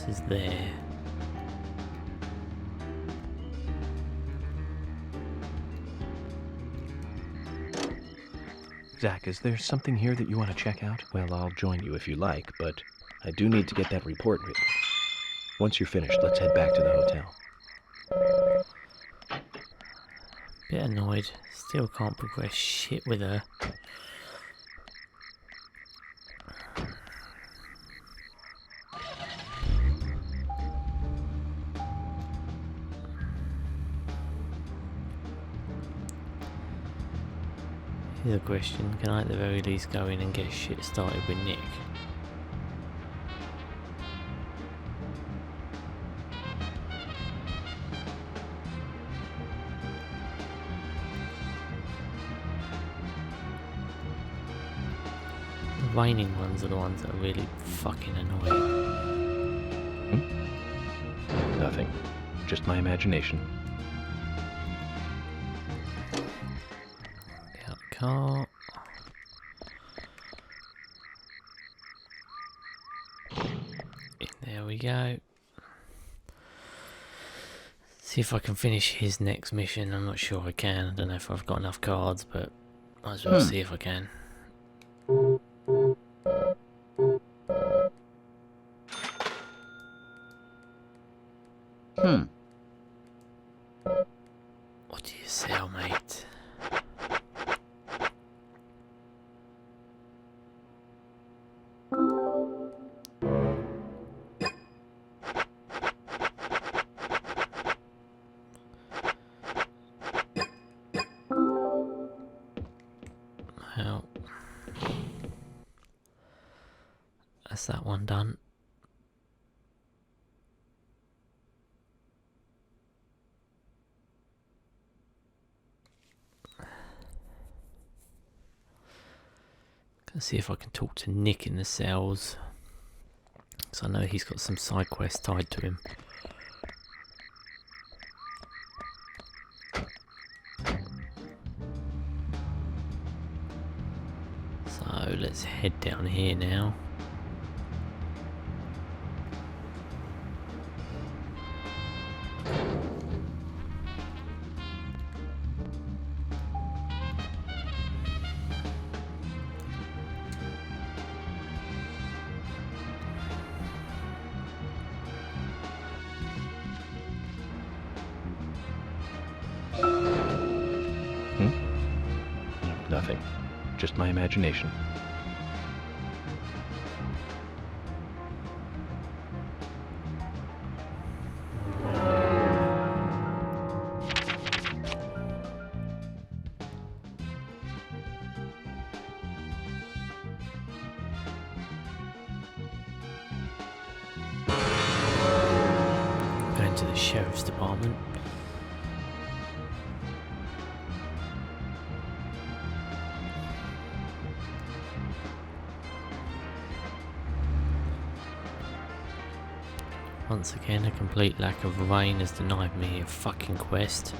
Is there. Zach, is there something here that you want to check out? Well, I'll join you if you like, but I do need to get that report written. Once you're finished, let's head back to the hotel. Bit annoyed. Still can't progress shit with her. Here's a question, can I at the very least go in and get shit started with Nick? The raining ones are the ones that are really fucking annoying. Nothing. Just my imagination. Car. There we go. See if I can finish his next mission. I'm not sure I can. I don't know if I've got enough cards, but might as well see if I can. What do you sell, mate? Well, that's that one done. Gonna see if I can talk to Nick in the cells, because I know he's got some side quests tied to him. So let's head down here now. Nothing. Just my imagination. Going to the sheriff's department. Once again, a complete lack of rain has denied me a fucking quest.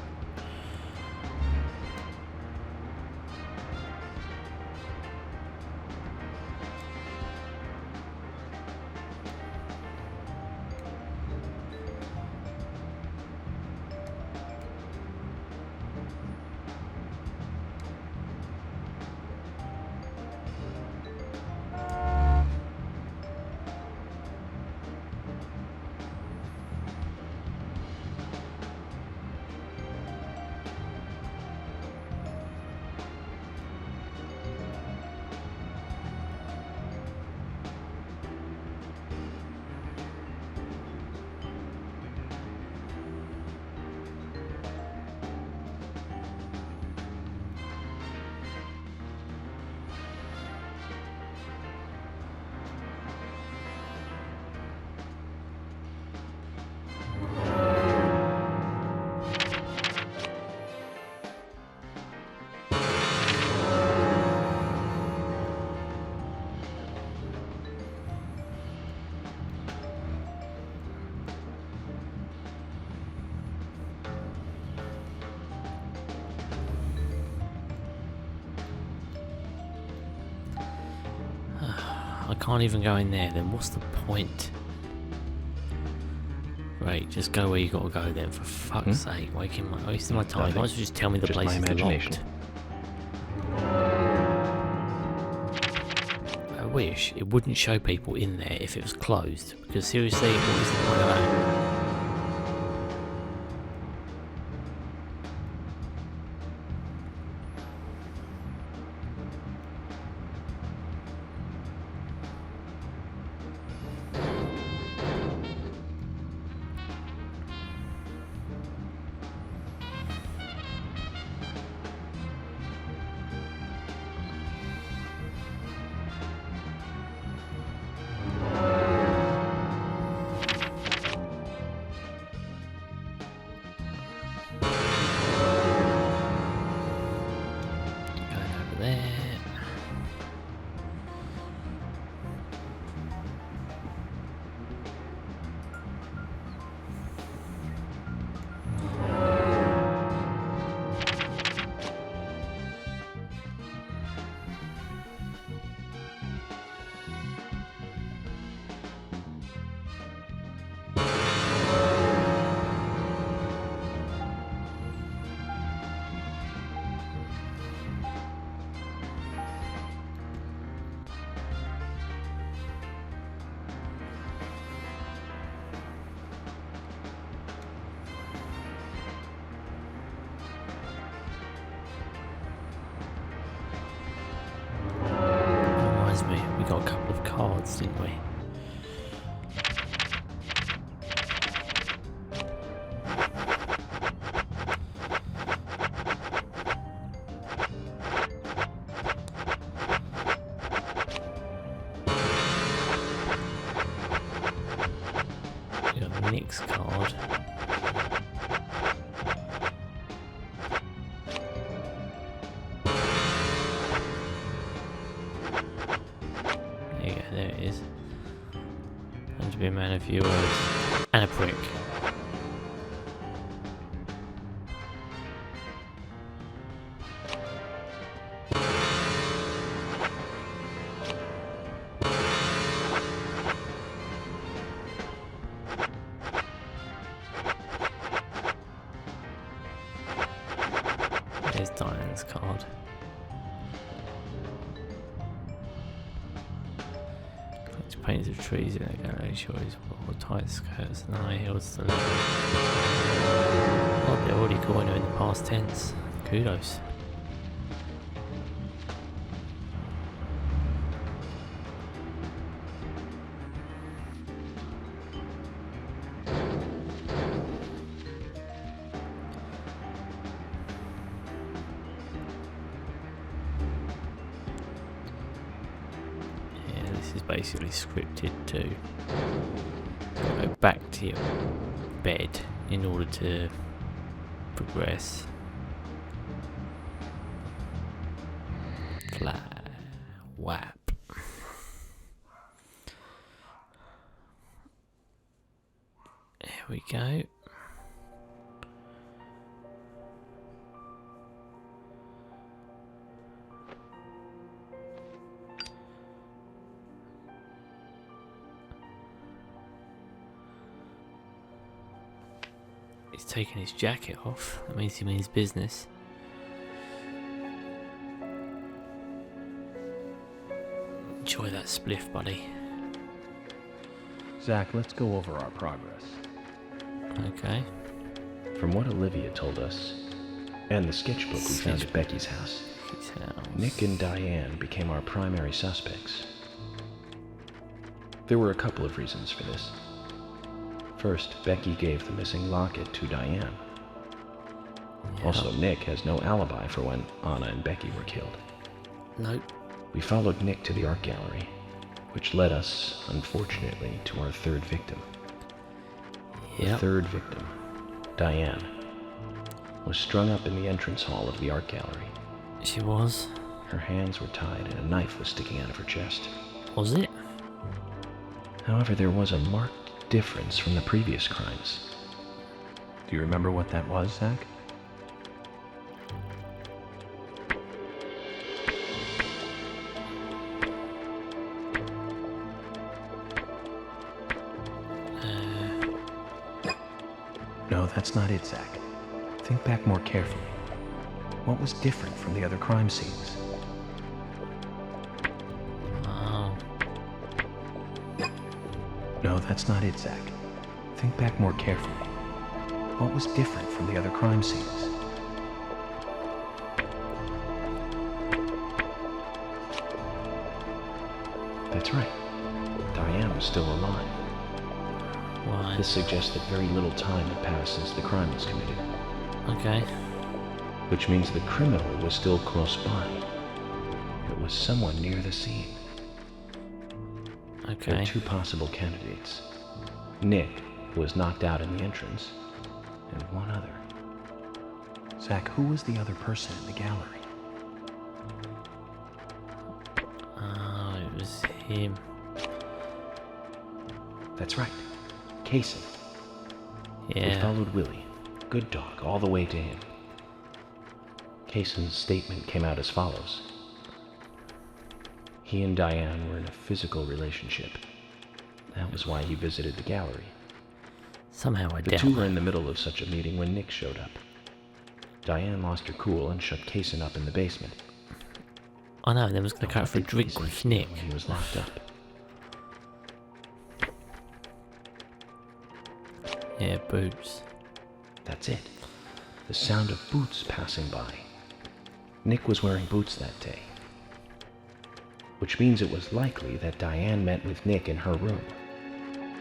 I can't even go in there, then what's the point? Right, just go where you gotta go then, for fuck's sake, wasting my time. You might as well just tell me the Just place my is imagination. locked. I wish it wouldn't show people in there if it was closed, because seriously, what is the point of that? We got a couple of cards, didn't we? We got the next card. There it is. And to be a man of few words. And a prick. There's Diane's card. Paintings of trees in a gallery shows what tight skirts and high heels to level. Oh, they're already calling her in the past tense. Kudos. Is basically scripted to go back to your bed in order to progress. Flat whap. There we go. He's taking his jacket off. That means he means business. Enjoy that spliff, buddy. Zach, let's go over our progress. Okay. From what Olivia told us, and the sketchbook we found at Becky's house, Nick and Diane became our primary suspects. There were a couple of reasons for this. First, Becky gave the missing locket to Diane. Yep. Also, Nick has no alibi for when Anna and Becky were killed. Nope. We followed Nick to the art gallery, which led us, unfortunately, to our third victim. The Yep. third victim, Diane, was strung up in the entrance hall of the art gallery. She was. Her hands were tied and a knife was sticking out of her chest. Was it? However, there was a marked difference from the previous crimes. Do you remember what that was, Zach? No, that's not it, Zach. Think back more carefully. What was different from the other crime scenes? Oh. No, that's not it, Zach. Think back more carefully. What was different from the other crime scenes? That's right. Diane was still alive. Why? This suggests that very little time had passed since the crime was committed. Okay. Which means the criminal was still close by. It was someone near the scene. There Okay. are two possible candidates. Nick, who was knocked out in the entrance, and one other. Zach, who was the other person in the gallery? Oh, it was him. That's right. Kaysen. We Yeah. followed Willie, good dog, all the way to him. Kaysen's statement came out as follows. He and Diane were in a physical relationship. That was why he visited the gallery. Somehow I The doubt two were that. in the middle of such a meeting when Nick showed up. Diane lost her cool and shut Kaysen up in the basement. I know, they was going to go out for a What did drink Kaysen with feel Nick. when he was locked up. Yeah, boots. That's it. The sound of boots passing by. Nick was wearing boots that day. Which means it was likely that Diane met with Nick in her room.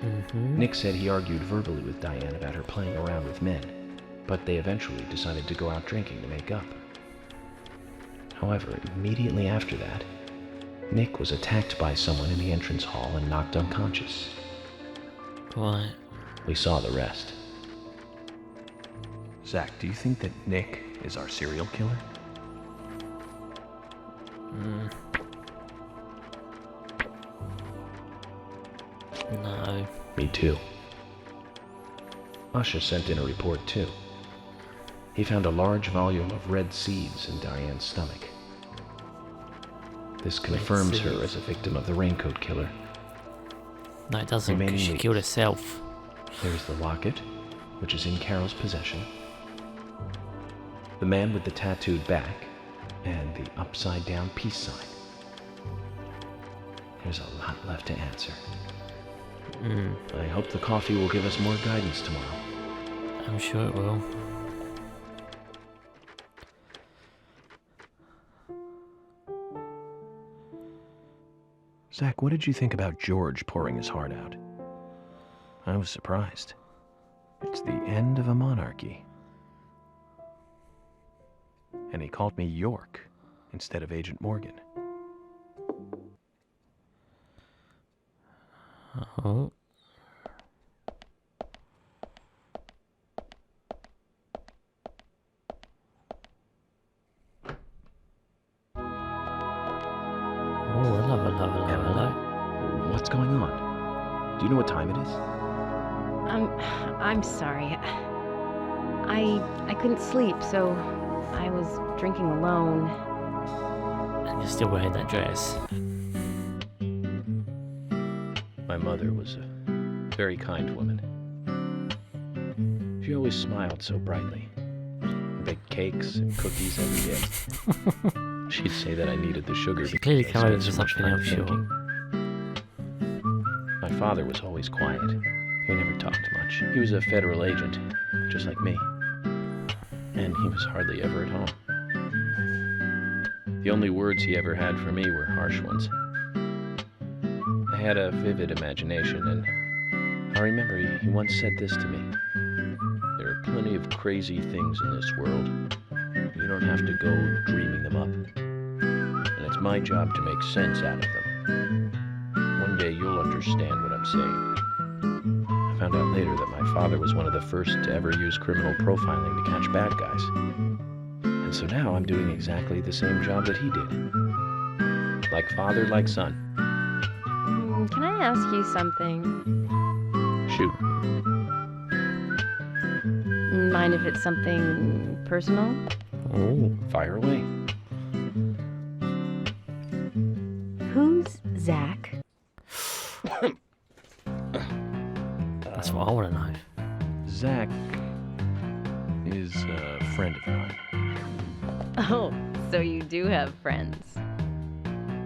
Mm-hmm. Nick said he argued verbally with Diane about her playing around with men, but they eventually decided to go out drinking to make up. However, immediately after that, Nick was attacked by someone in the entrance hall and knocked unconscious. Right. We saw the rest. Zach, do you think that Nick is our serial killer? No. Me too. Usha sent in a report too. He found a large volume of red seeds in Diane's stomach. This confirms her seeds. as a victim of the raincoat killer. No, it doesn't, because she Remaining killed leads. herself. There's the locket, which is in Carol's possession. The man with the tattooed back, and the upside-down peace sign. There's a lot left to answer. I hope the coffee will give us more guidance tomorrow. I'm sure it will. Zach, what did you think about George pouring his heart out? I was surprised. It's the end of a monarchy. And he called me York instead of Agent Morgan. Oh. Oh, hello, hello, hello, hello. What's going on? Do you know what time it is? I'm sorry. I couldn't sleep, so I was drinking alone. And you're still wearing that dress. My mother was a very kind woman. She always smiled so brightly. Baked cakes and cookies every day. She'd say that I needed the sugar. She clearly because I came over spent for so much something time else, sure. thinking. My father was always quiet. We never talked much. He was a federal agent, just like me. And he was hardly ever at home. The only words he ever had for me were harsh ones. I had a vivid imagination, and I remember he once said this to me. There are plenty of crazy things in this world. You don't have to go dreaming them up. And it's my job to make sense out of them. One day you'll understand what I'm saying. I found out later that my father was one of the first to ever use criminal profiling to catch bad guys. And so now I'm doing exactly the same job that he did. Like father, like son. Can I ask you something? Shoot. Mind if it's something personal? Oh, fire away. Who's Zach? That's what I want to know. Zach is a friend of mine. Oh, so you do have friends.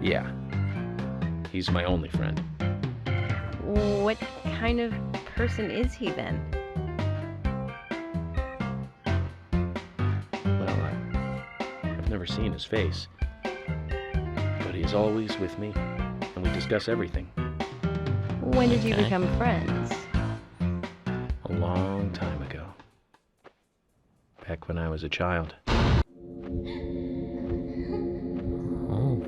Yeah. He's my only friend. What kind of person is he then? Well, I've never seen his face. But he's always with me, and we discuss everything. When did you Okay. become friends? A long time ago. Back when I was a child. Oh.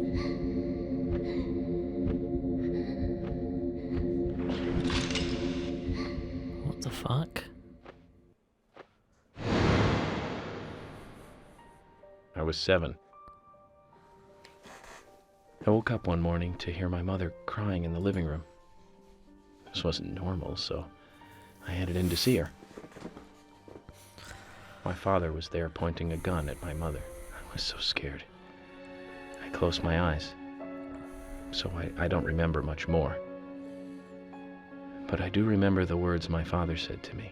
What the fuck? I was 7. I woke up one morning to hear my mother crying in the living room. This wasn't normal, so I headed in to see her. My father was there pointing a gun at my mother. I was so scared. I closed my eyes, so I don't remember much more. But I do remember the words my father said to me.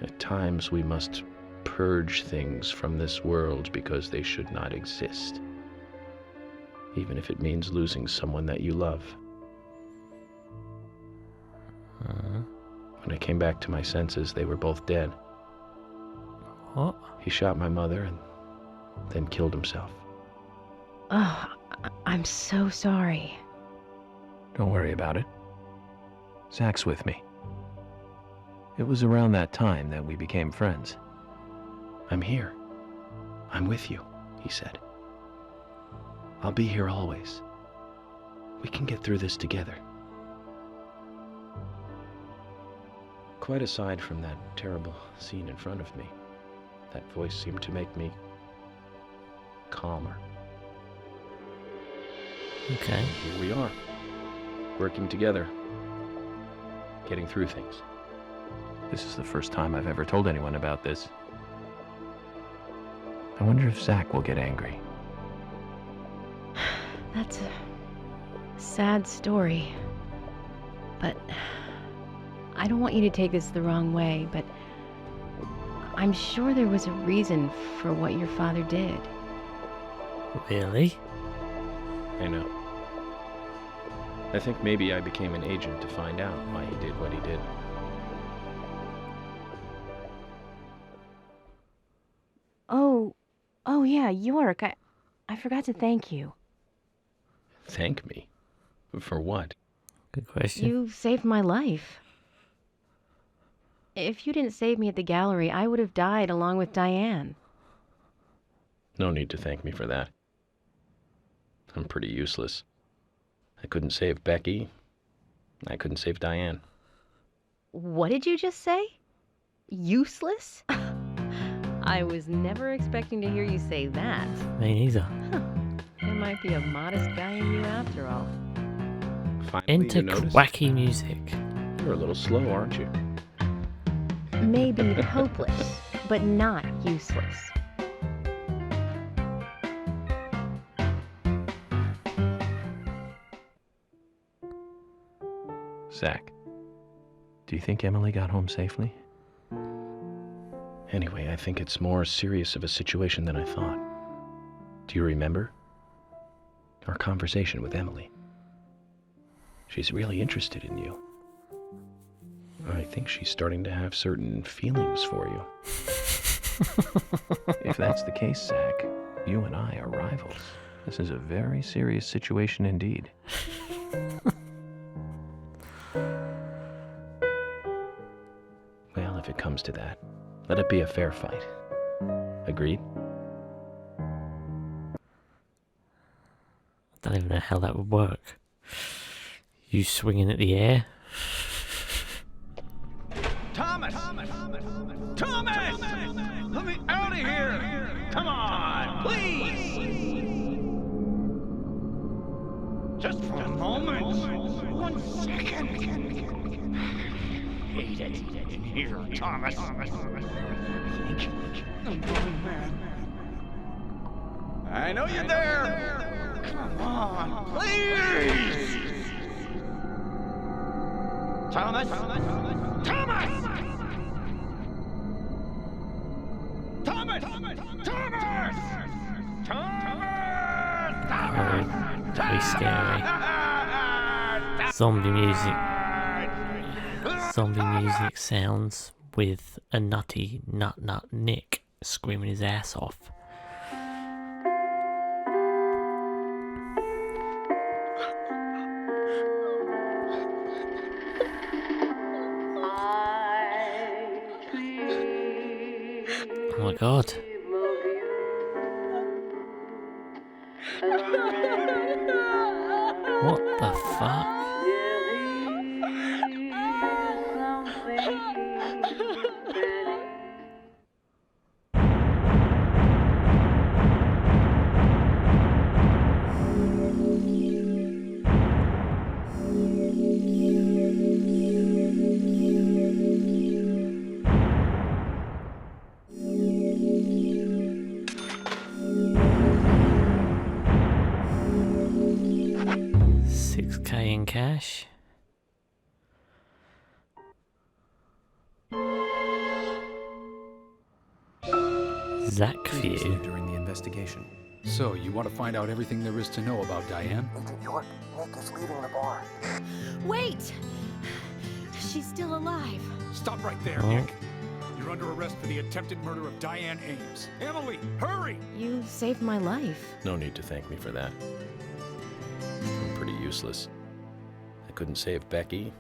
At times we must purge things from this world because they should not exist, even if it means losing someone that you love. When I came back to my senses, they were both dead. What? He shot my mother and then killed himself. Oh, I'm so sorry. Don't worry about it. Zach's with me. It was around that time that we became friends. I'm here. I'm with you, he said. I'll be here always. We can get through this together. Quite aside from that terrible scene in front of me, that voice seemed to make me calmer. Okay. Here we are, working together, getting through things. This is the first time I've ever told anyone about this. I wonder if Zach will get angry. That's a sad story. But I don't want you to take this the wrong way, but I'm sure there was a reason for what your father did. Really? I know. I think maybe I became an agent to find out why he did what he did. Oh yeah, York, I forgot to thank you. Thank me? For what? Good question. You saved my life. If you didn't save me at the gallery, I would have died along with Diane. No need to thank me for that. I'm pretty useless. I couldn't save Becky. I couldn't save Diane. What did you just say? Useless? I was never expecting to hear you say that. Me neither. There might be a modest guy in you after all. Finally, Enter you noticed? wacky music. You're a little slow, aren't you? may be hopeless, but not useless. Zach, do you think Emily got home safely? Anyway, I think it's more serious of a situation than I thought. Do you remember our conversation with Emily? She's really interested in you. I think she's starting to have certain feelings for you. If that's the case, Zach, you and I are rivals. This is a very serious situation indeed. Well, if it comes to that, let it be a fair fight. Agreed? I don't even know how that would work. You swinging at the air? Thomas! Thomas! Let me out of here! Come on, please! Just for a moment. 1 second. Hate it in here, Thomas. I think I'm going mad. I know you're there! Come on, please! Thomas! Thomas! Thomas! Thomas! Very scary. Zombie music. Zombie music sounds with a nutty nut Nick screaming his ass off. Oh my god. What the fuck? $6K in cash. Zach view. During the investigation. So, you want to find out everything there is to know about Diane? Agent York, Nick is leaving the bar. Wait! She's still alive. Stop right there, Nick. You're under arrest for the attempted murder of Diane Ames. Emily, hurry! You saved my life. No need to thank me for that. I'm pretty useless. I couldn't save Becky.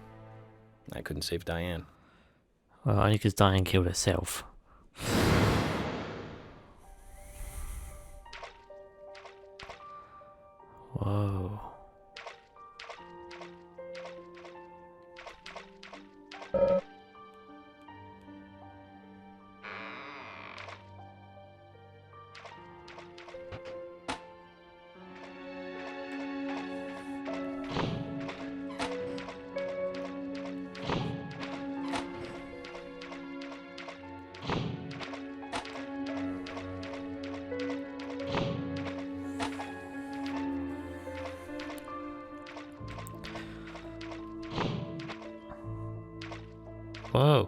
I couldn't save Diane. Well, only because Diane killed herself. Whoa. Whoa.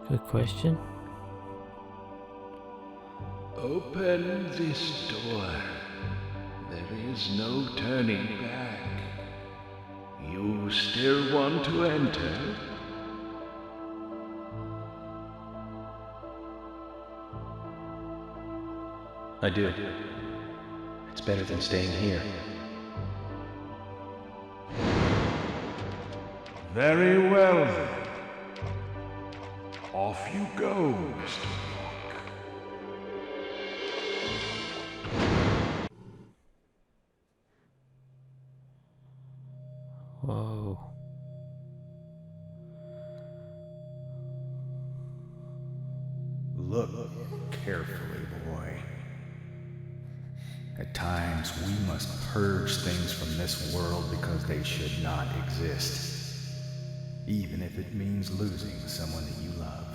Good question. Open this door. There is no turning back. You still want to enter? I do. It's better than staying here. Very well then. Off you go, Mr. Locke. Whoa. Look carefully, boy. At times, we must purge things from this world because they should not exist, even if it means losing someone that you love.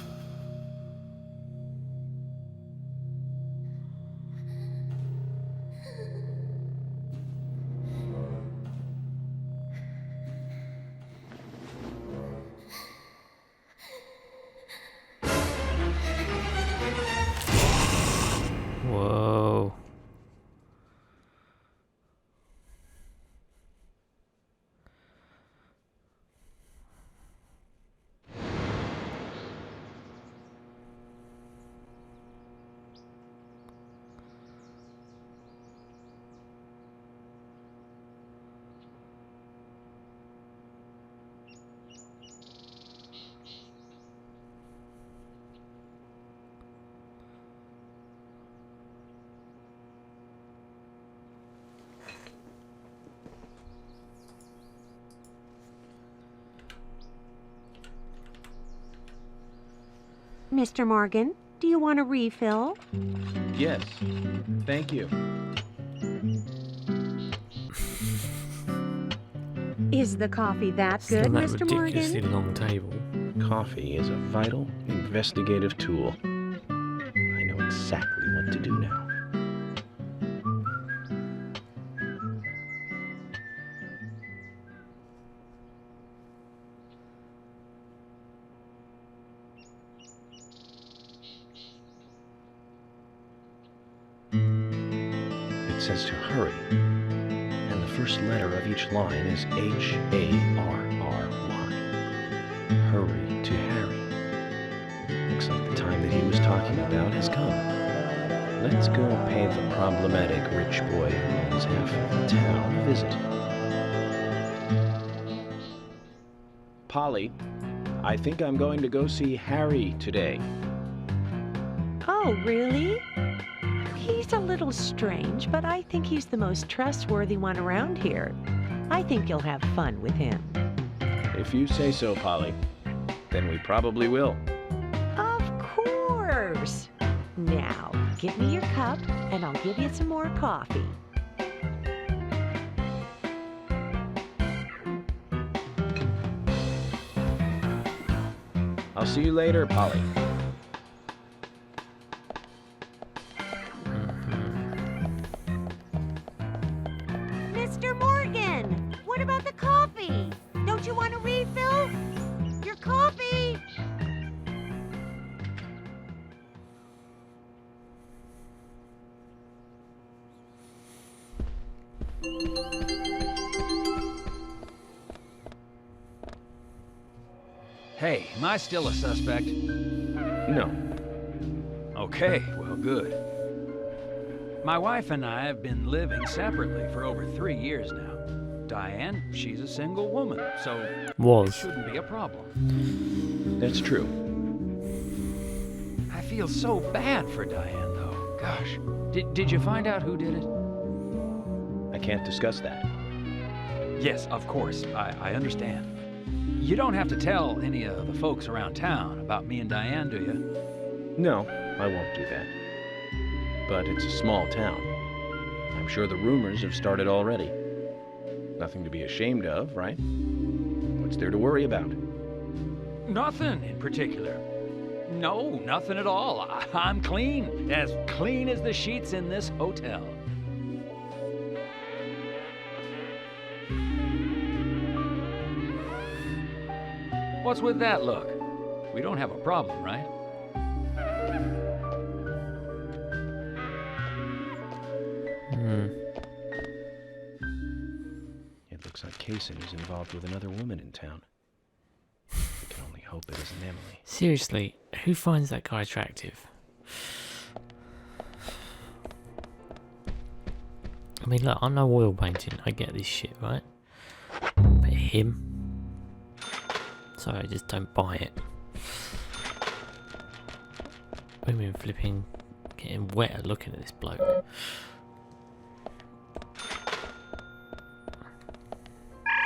Whoa. Mr. Morgan, do you want a refill? Yes. Thank you. Is the coffee that good, Still that Mr. ridiculously Morgan? long table. Coffee is a vital, investigative tool. I know exactly what to do now. It says to hurry, and the first letter of each line is H-A-R-R-Y. Hurry to Harry. Looks like the time that he was talking about has come. Let's go pay the problematic rich boy who owns half of the town a visit. Polly, I think I'm going to go see Harry today. Oh, really? He's a little strange, but I think he's the most trustworthy one around here. I think you'll have fun with him. If you say so, Polly, then we probably will. Of course. Now, give me your cup, and I'll give you some more coffee. I'll see you later, Polly. Mr. Morgan, what about the coffee? Don't you want a refill? Your coffee! Hey, am I still a suspect? No. Okay, well, good. My wife and I have been living separately for over 3 years now. Diane, she's a single woman, so it shouldn't be a problem. That's true. I feel so bad for Diane, though. Gosh. Did you find out who did it? I can't discuss that. Yes, of course. I understand. You don't have to tell any of the folks around town about me and Diane, do you? No, I won't do that. But it's a small town. I'm sure the rumors have started already. Nothing to be ashamed of, right? What's there to worry about? Nothing in particular. No, nothing at all. I'm clean as the sheets in this hotel. What's with that look? We don't have a problem, right? It looks like Kaysen is involved with another woman in town. We can only hope it isn't Emily. Seriously, who finds that guy attractive? I mean, look, I'm no oil painting. I get this shit, right? But him? Sorry, I just don't buy it. Women flipping, getting wetter looking at this bloke.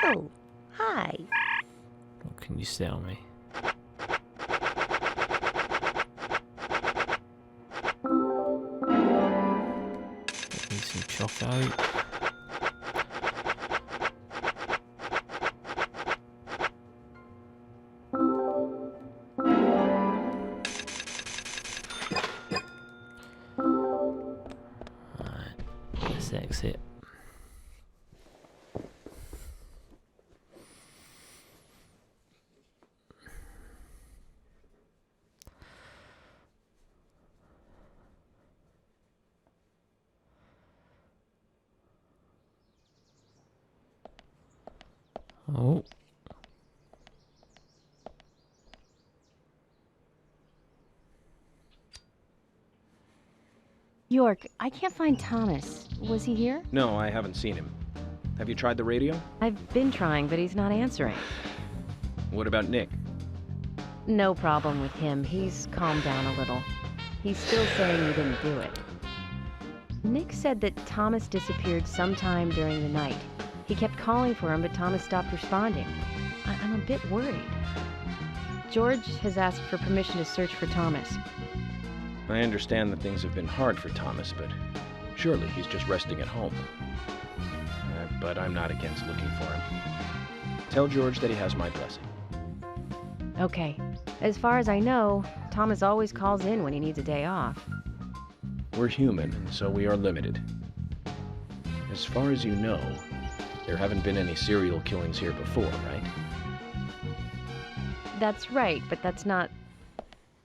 Oh, hi. What can you sell me? Give me some chocolate. Let's exit. Oh. York, I can't find Thomas. Was he here? No, I haven't seen him. Have you tried the radio? I've been trying, but he's not answering. What about Nick? No problem with him. He's calmed down a little. He's still saying he didn't do it. Nick said that Thomas disappeared sometime during the night. He kept calling for him, but Thomas stopped responding. I'm a bit worried. George has asked for permission to search for Thomas. I understand that things have been hard for Thomas, but surely he's just resting at home. But I'm not against looking for him. Tell George that he has my blessing. Okay. As far as I know, Thomas always calls in when he needs a day off. We're human, and so we are limited. As far as you know, there haven't been any serial killings here before, right? That's right, but that's not...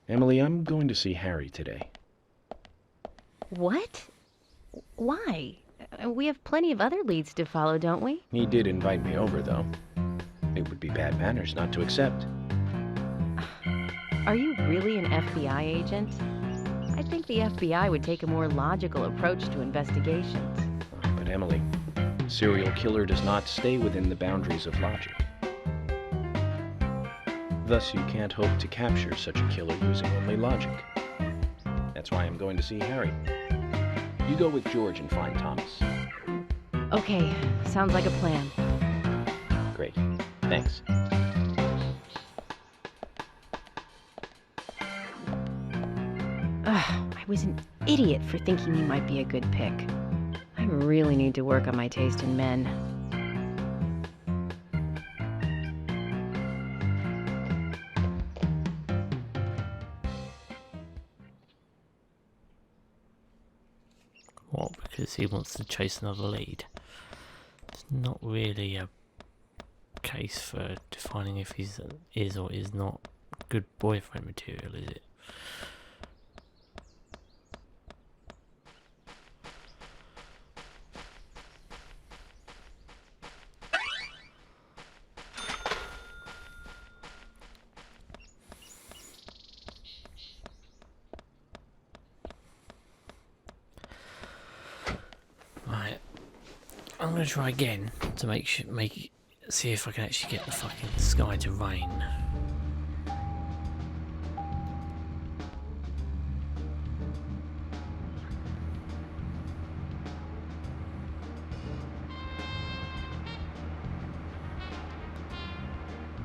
Emily, I'm going to see Harry today. What? Why? We have plenty of other leads to follow, don't we? He did invite me over, though. It would be bad manners not to accept. Are you really an FBI agent? I think the FBI would take a more logical approach to investigations. But Emily, a serial killer does not stay within the boundaries of logic. Thus, you can't hope to capture such a killer using only logic. That's why I'm going to see Harry. You go with George and find Thomas. Okay, sounds like a plan. Great. Thanks. I was an idiot for thinking you might be a good pick. I really need to work on my taste in men. What, because he wants to chase another lead? It's not really a case for defining if he's is or is not good boyfriend material, is it? Right, I'm gonna try again to see if I can actually get the fucking sky to rain.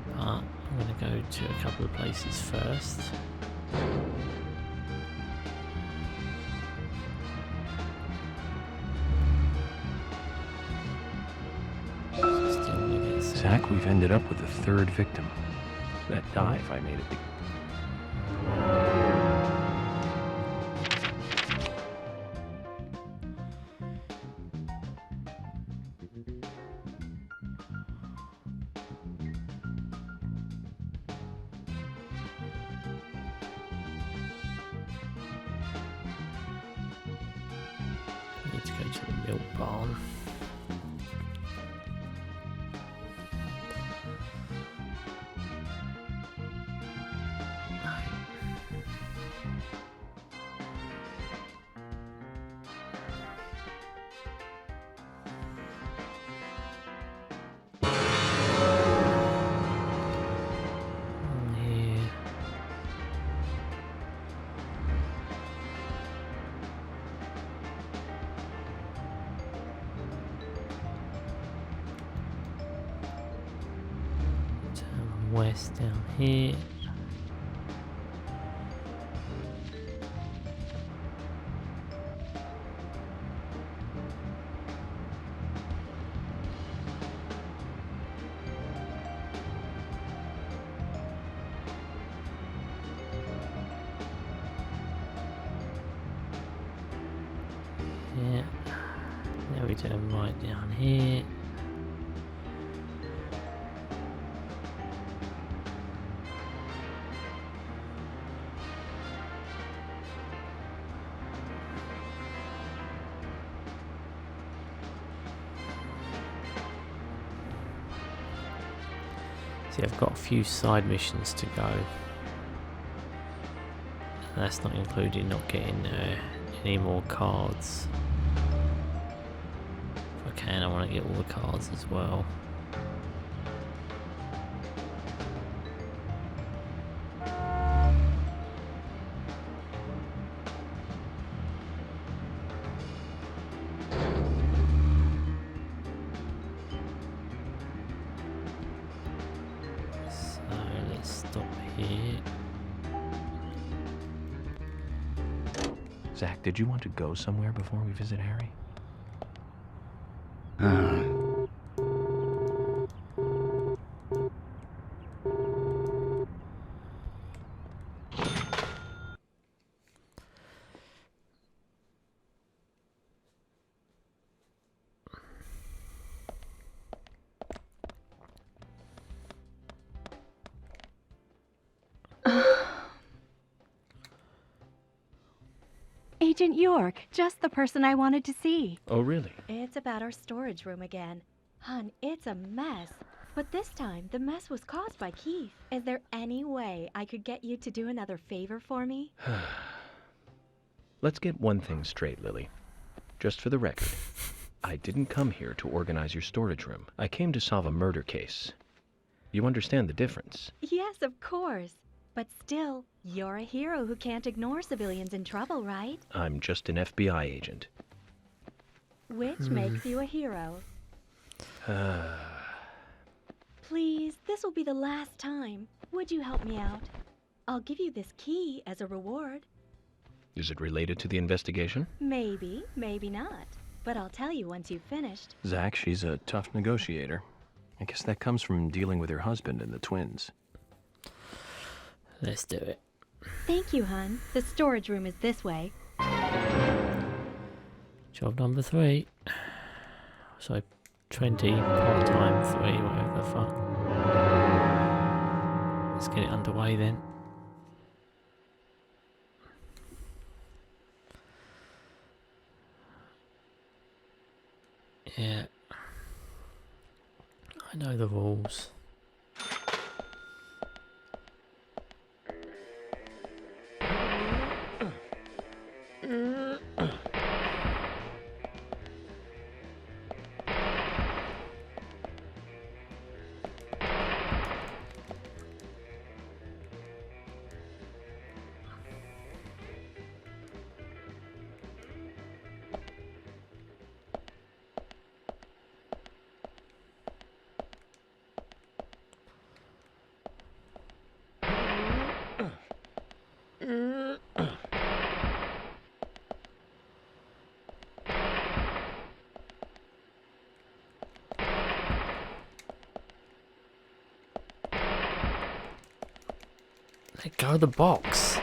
But I'm gonna go to a couple of places first. Zach, we've ended up with a third victim. That dive I made it. Need to go to the milk barn. West down here. Yeah. we turn right down here. See, I've got a few side missions to go. That's not including not getting any more cards. If I can, I want to get all the cards as well. So let's stop here. Zach, did you want to go somewhere before we visit Harry? Agent York, just the person I wanted to see. Oh, really? It's about our storage room again. Hun, it's a mess. But this time, the mess was caused by Keith. Is there any way I could get you to do another favor for me? Let's get one thing straight, Lily. Just for the record, I didn't come here to organize your storage room. I came to solve a murder case. You understand the difference? Yes, of course. But still, you're a hero who can't ignore civilians in trouble, right? I'm just an FBI agent. Which makes you a hero. Please, this will be the last time. Would you help me out? I'll give you this key as a reward. Is it related to the investigation? Maybe, maybe not. But I'll tell you once you've finished. Zach, she's a tough negotiator. I guess that comes from dealing with her husband and the twins. Let's do it. Thank you, hun. The storage room is this way. Job number 3. So 20 part-time 3, whatever the fuck. Let's get it underway then. Yeah. I know the rules. Let go of the box.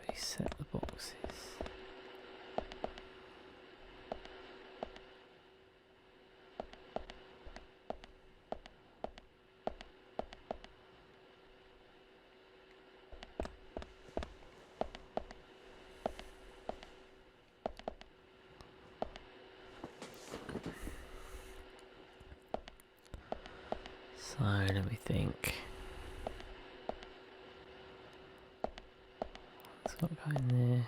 Reset the boxes. So let me think. It's got to go in there.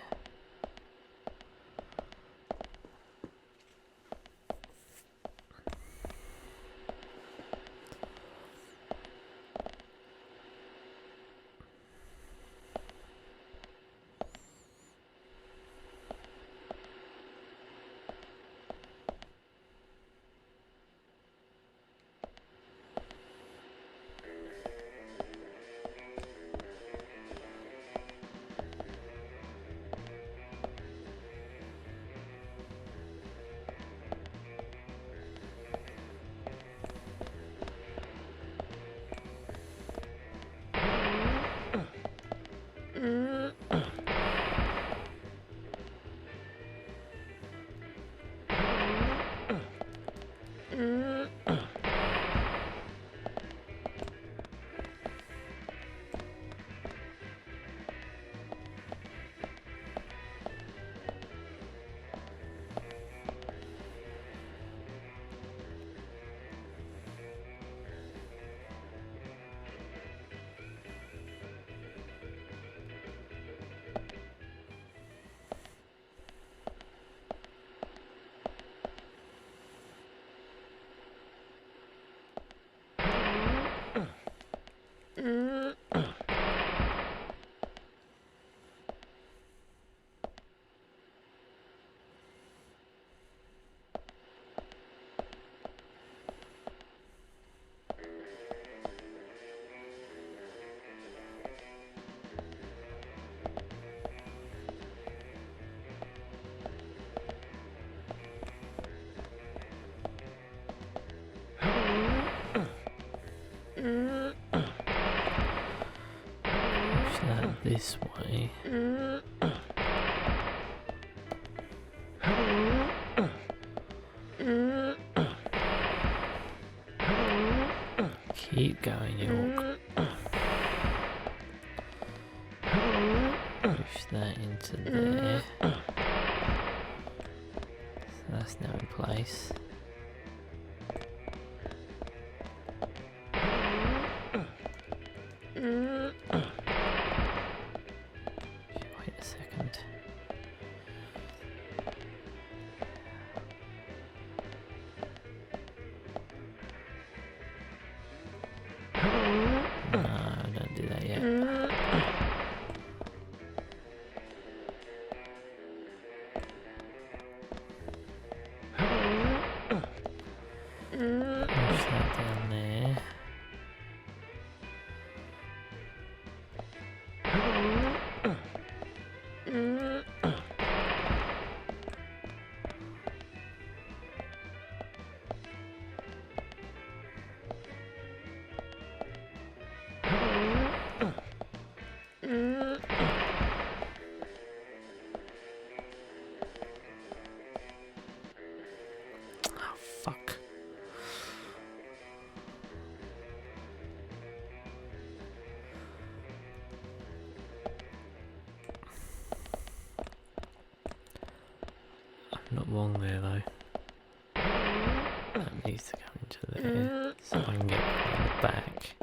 This way. Keep going, York. Push that into there. So that's now in place. Wait a second. No, don't do that yet. Push that down there. Oh, fuck. I'm not wrong there though. That needs to go into there so I can get behind the back.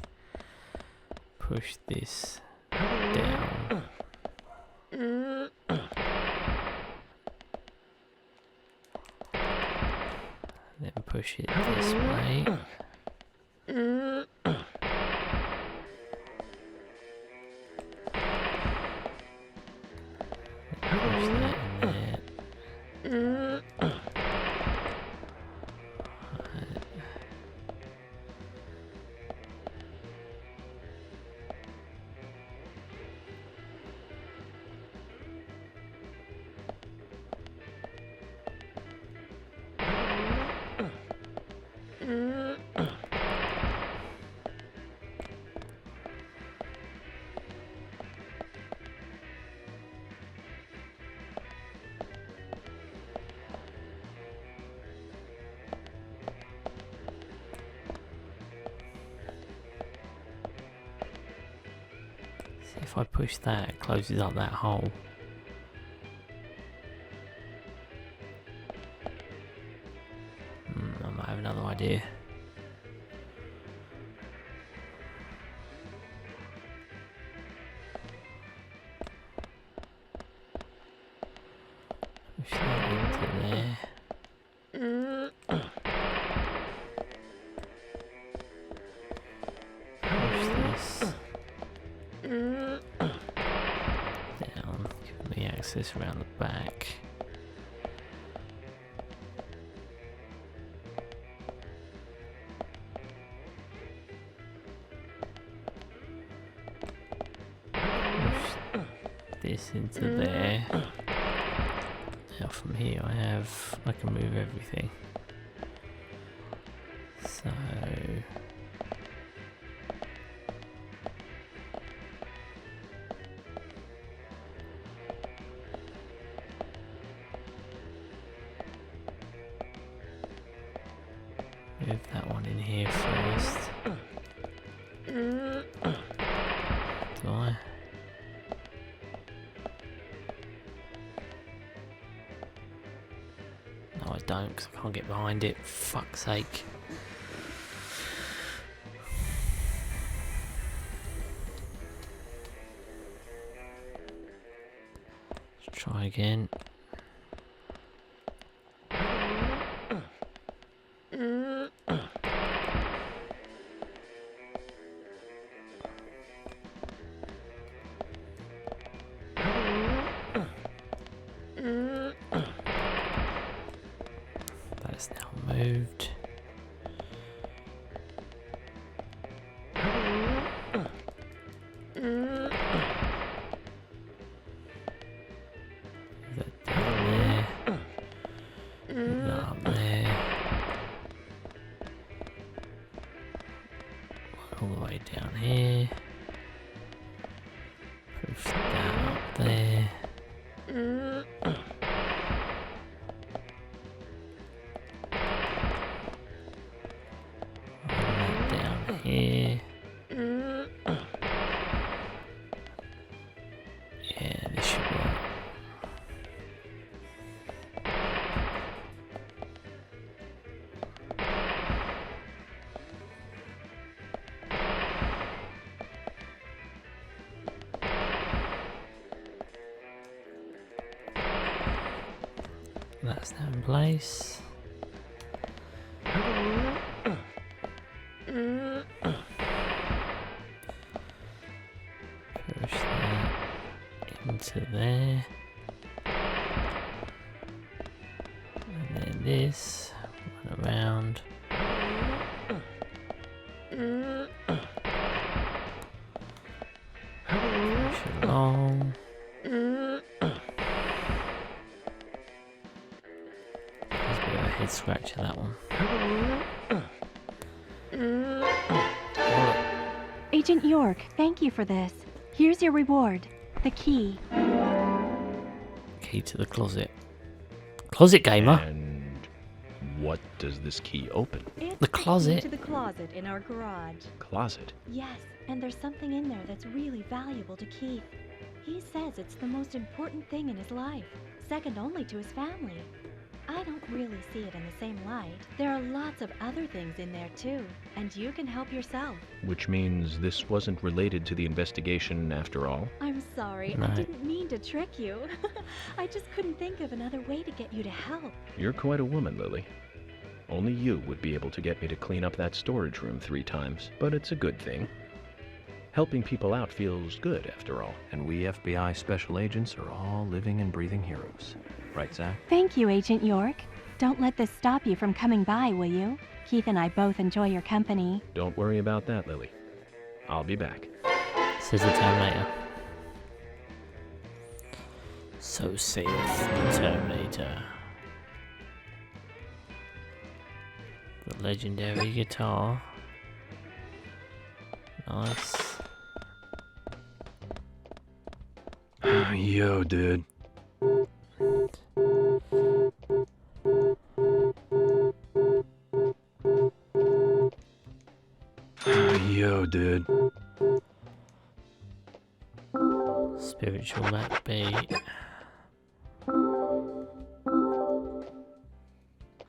Push this down. Then push it this way. Push that in there. See if I push that, it closes up that hole. I might have another idea. Push that into there. Push this down, give me access around the back. Push this into there. Now from here I can move everything. So move that one in here first. Do I? No, I don't, because I can't get behind it. Fuck's sake. Let's try again. That's now moved. That down there. That up there. All the way down here. Push that up there. Here. Yeah, this should work. That's now in place. Push that into there. And then this, run around. Push along. There's a bit of a head scratcher, that one. Agent York, thank you for this. Here's your reward. The key. Key to the closet. Closet gamer? And what does this key open? It's The closet? key to the closet in our garage. Closet. Yes, and there's something in there that's really valuable to Keith. He says it's the most important thing in his life, second only to his family. I don't really see it in the same light. There are lots of other things in there too, and you can help yourself. Which means this wasn't related to the investigation after all? I'm sorry, I didn't mean to trick you. I just couldn't think of another way to get you to help. You're quite a woman, Lily. Only you would be able to get me to clean up that storage room 3 times, but it's a good thing. Helping people out feels good, after all. And we FBI special agents are all living and breathing heroes. Right, Zach? Thank you, Agent York. Don't let this stop you from coming by, will you? Keith and I both enjoy your company. Don't worry about that, Lily. I'll be back. Says the Terminator. So saith the Terminator. The legendary guitar. Nice. Yo, dude. Yo, dude. Spiritual map beat.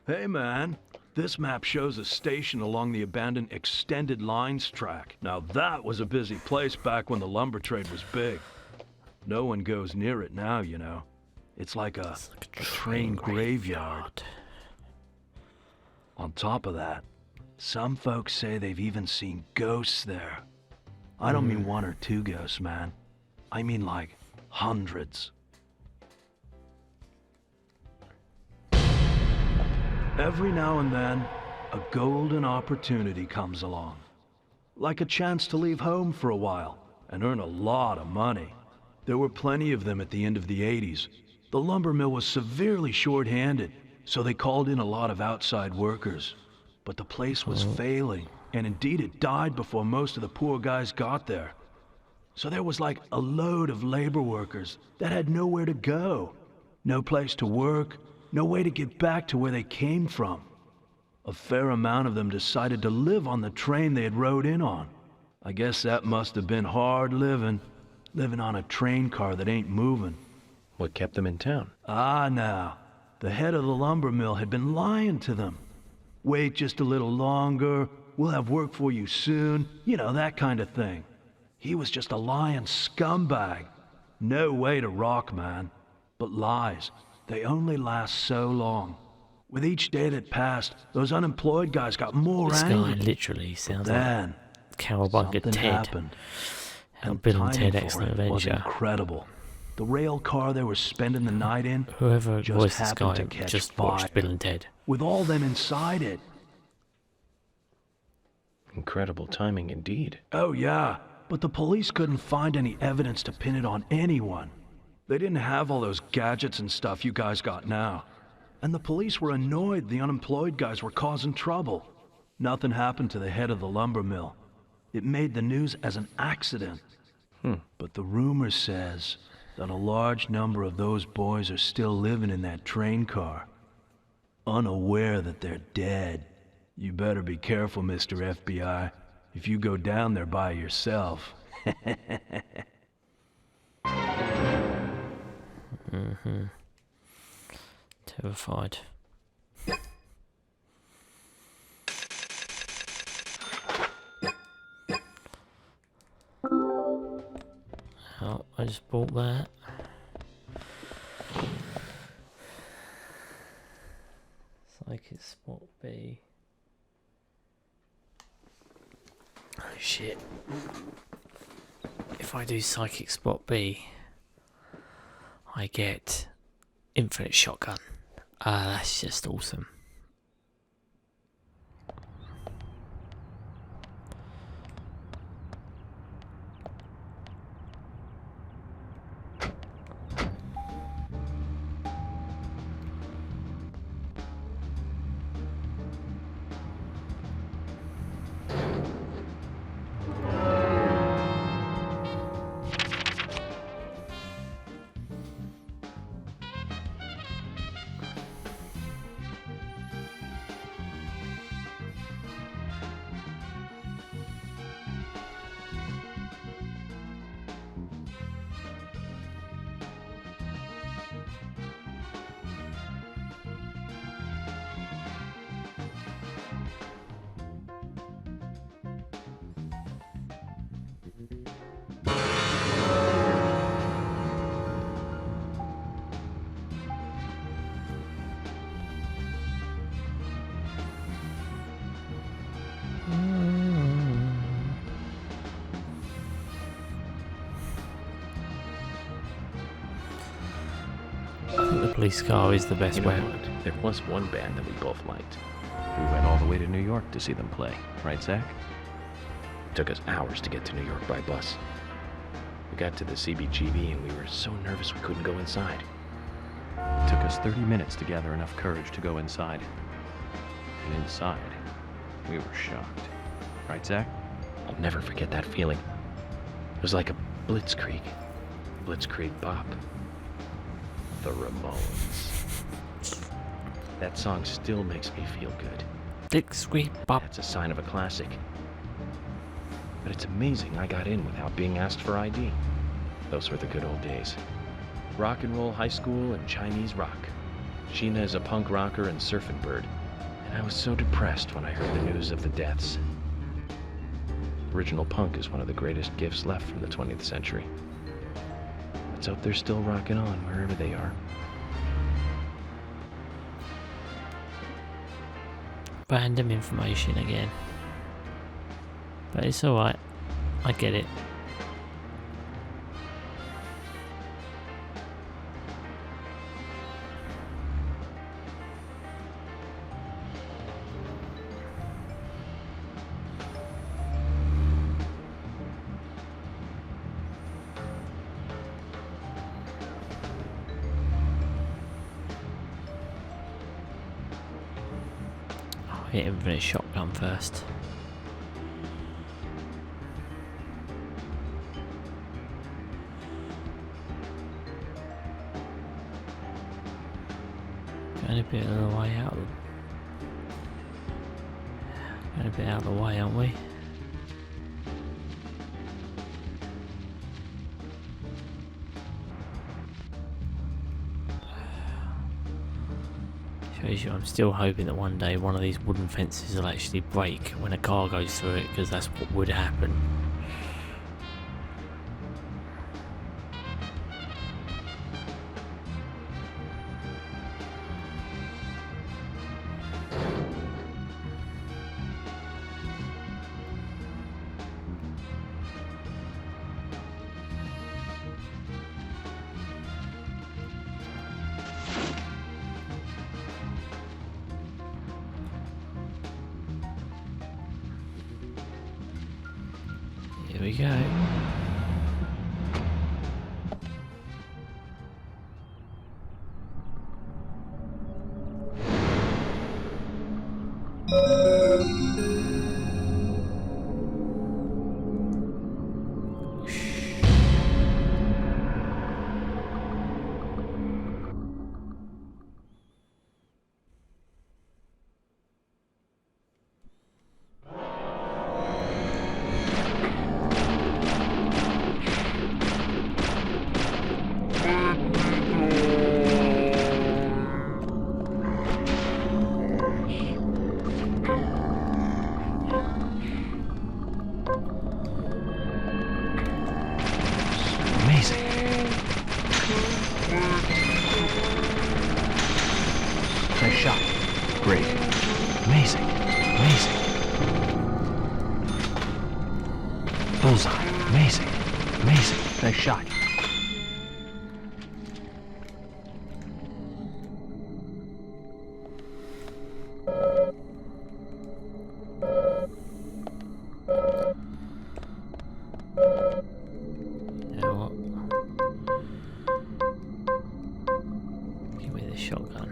Hey, man. This map shows a station along the abandoned extended lines track. Now that was a busy place back when the lumber trade was big. No one goes near it now, you know. It's like a train graveyard. On top of that, some folks say they've even seen ghosts there. I don't mean 1 or 2 ghosts, man. I mean like hundreds. Every now and then, a golden opportunity comes along. Like a chance to leave home for a while and earn a lot of money. There were plenty of them at the end of the 80s. The lumber mill was severely short-handed, so they called in a lot of outside workers. But the place was failing, and indeed it died before most of the poor guys got there. So there was like a load of labor workers that had nowhere to go. No place to work, no way to get back to where they came from. A fair amount of them decided to live on the train they had rode in on. I guess that must have been hard living on a train car that ain't moving. What kept them in town? Ah, now. The head of the lumber mill had been lying to them. Wait just a little longer, we'll have work for you soon, you know, that kind of thing. He was just a lying scumbag. No way to rock, man. But lies, they only last so long. With each day that passed, those unemployed guys got more This angry. guy literally sounds then, like Cowabunga something Ted. happened. How And Bill and timing Ted for Excellent it was Adventure. incredible. The rail car they were spending the night in Whoever just voiced this happened guy to catch just fire, watched Bill and Ted. with all them inside it. Incredible timing indeed. Oh yeah, but the police couldn't find any evidence to pin it on anyone. They didn't have all those gadgets and stuff you guys got now. And the police were annoyed the unemployed guys were causing trouble. Nothing happened to the head of the lumber mill. It made the news as an accident. But the rumor says that a large number of those boys are still living in that train car, unaware that they're dead. You better be careful, Mr. FBI, if you go down there by yourself. Terrified. Oh, I just bought that. Psychic spot B. Oh shit. If I do psychic spot B, I get infinite shotgun. That's just awesome. I think the police car is the best You know way. what? There was one band that we both liked. We went all the way to New York to see them play. Right, Zach? It took us hours to get to New York by bus. We got to the CBGB and we were so nervous we couldn't go inside. It took us 30 minutes to gather enough courage to go inside. And inside, we were shocked. Right, Zach? I'll never forget that feeling. It was like a blitzkrieg. Blitzkrieg Bop. The Ramones. That song still makes me feel good. Blitzkrieg Bop. That's a sign of a classic. But it's amazing I got in without being asked for ID. Those were the good old days. Rock and roll high school and Chinese rock. Sheena is a punk rocker and surfing bird. And I was so depressed when I heard the news of the deaths. Original punk is one of the greatest gifts left from the 20th century. Let's hope they're still rocking on wherever they are. Random information again. But it's alright. I get it. Hit infinite shotgun first. Going a bit of the way out. a bit out of the way, aren't we? Shows you I'm still hoping that one day one of these wooden fences will actually break when a car goes through it, because that's what would happen. Here we go. Nice shot. Great. Amazing. Amazing. Bullseye. Amazing. Amazing. Nice shot. You know what? Give me the shotgun.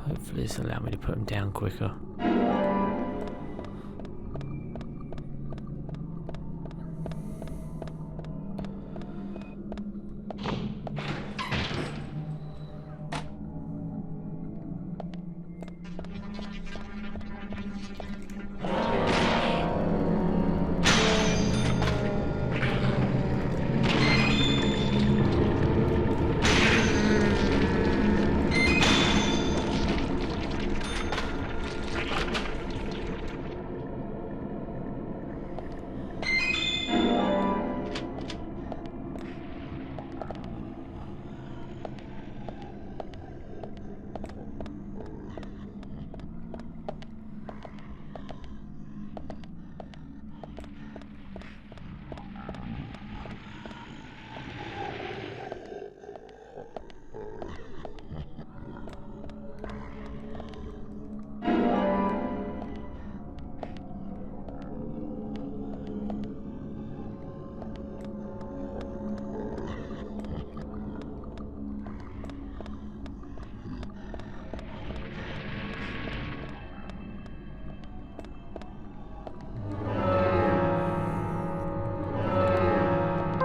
Hopefully this will allow me to put them down quicker.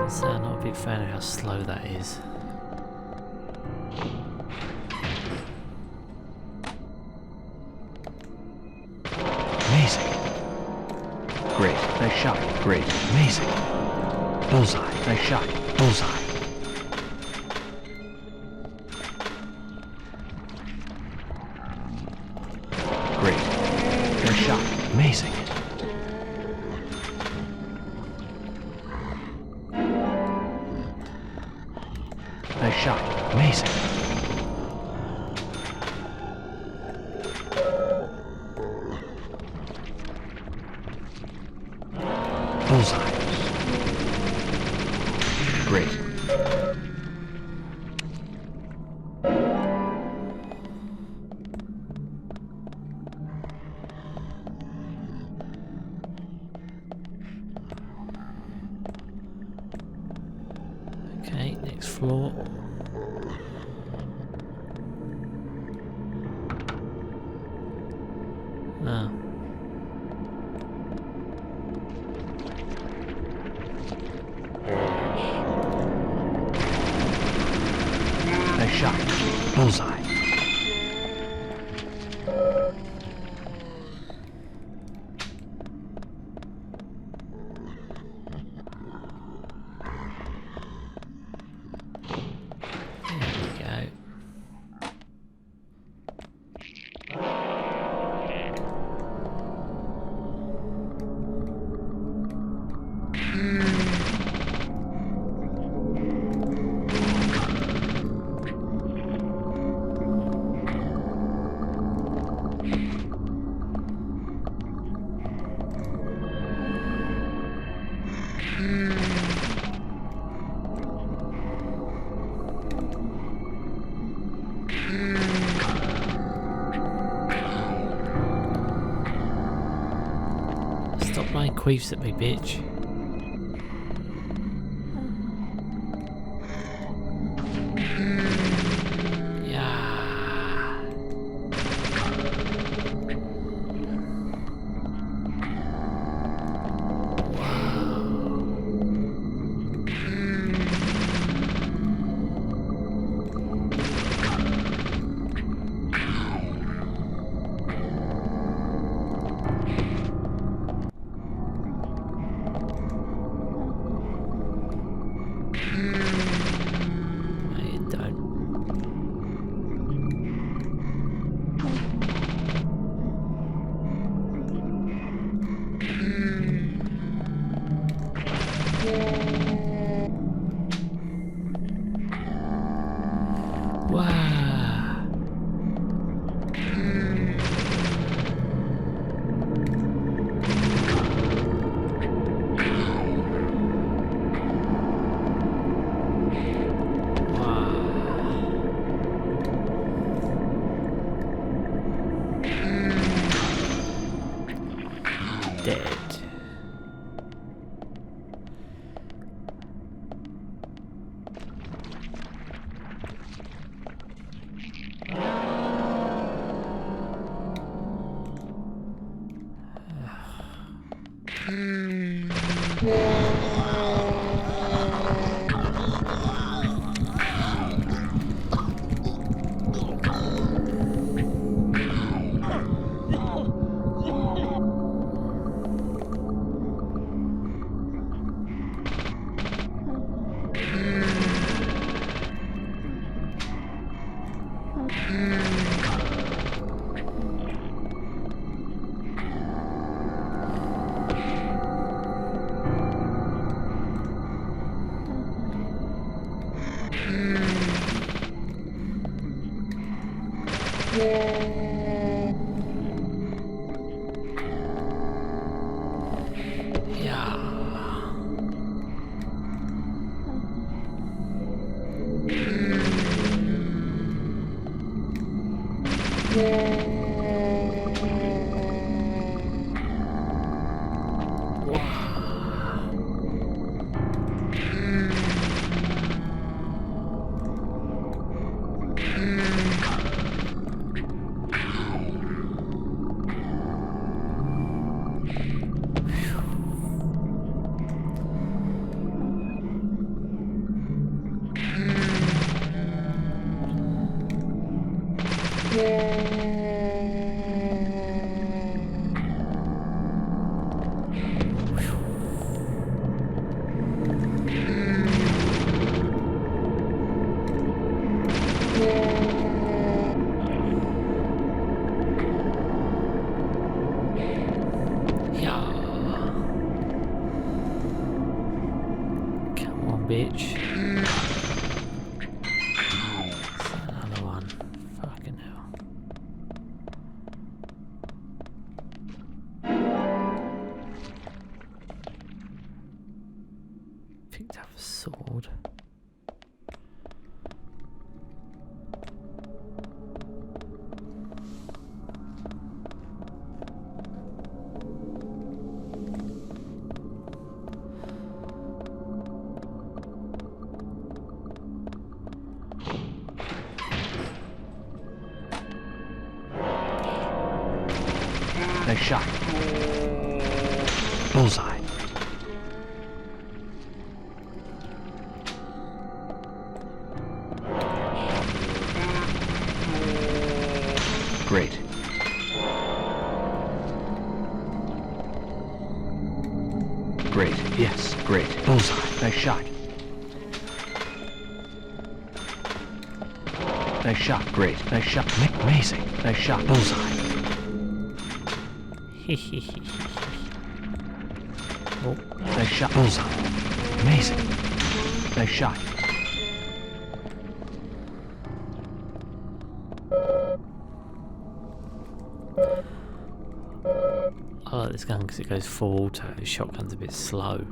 So I'm not a big fan of how slow that is. Amazing. Great. Nice shot. Great. Amazing. Bullseye. Nice shot. Bullseye. Great. Nice shot. Amazing. Nice shot. Amazing. Bullseye. Great. Okay, next floor. Nice shot. Bullseye. Stop playing queefs at me, bitch. Bitch. Another one. Fucking hell. Picked up a sword. Nice shot. Bullseye. Great. Great. Yes, great. Bullseye. Nice shot. Nice shot. Great. Nice shot. Amazing. Nice shot. Bullseye. Oh. Nice shot. Bullseye. Amazing. Nice shot. I like this gun because it goes full auto. The shotgun's a bit slow.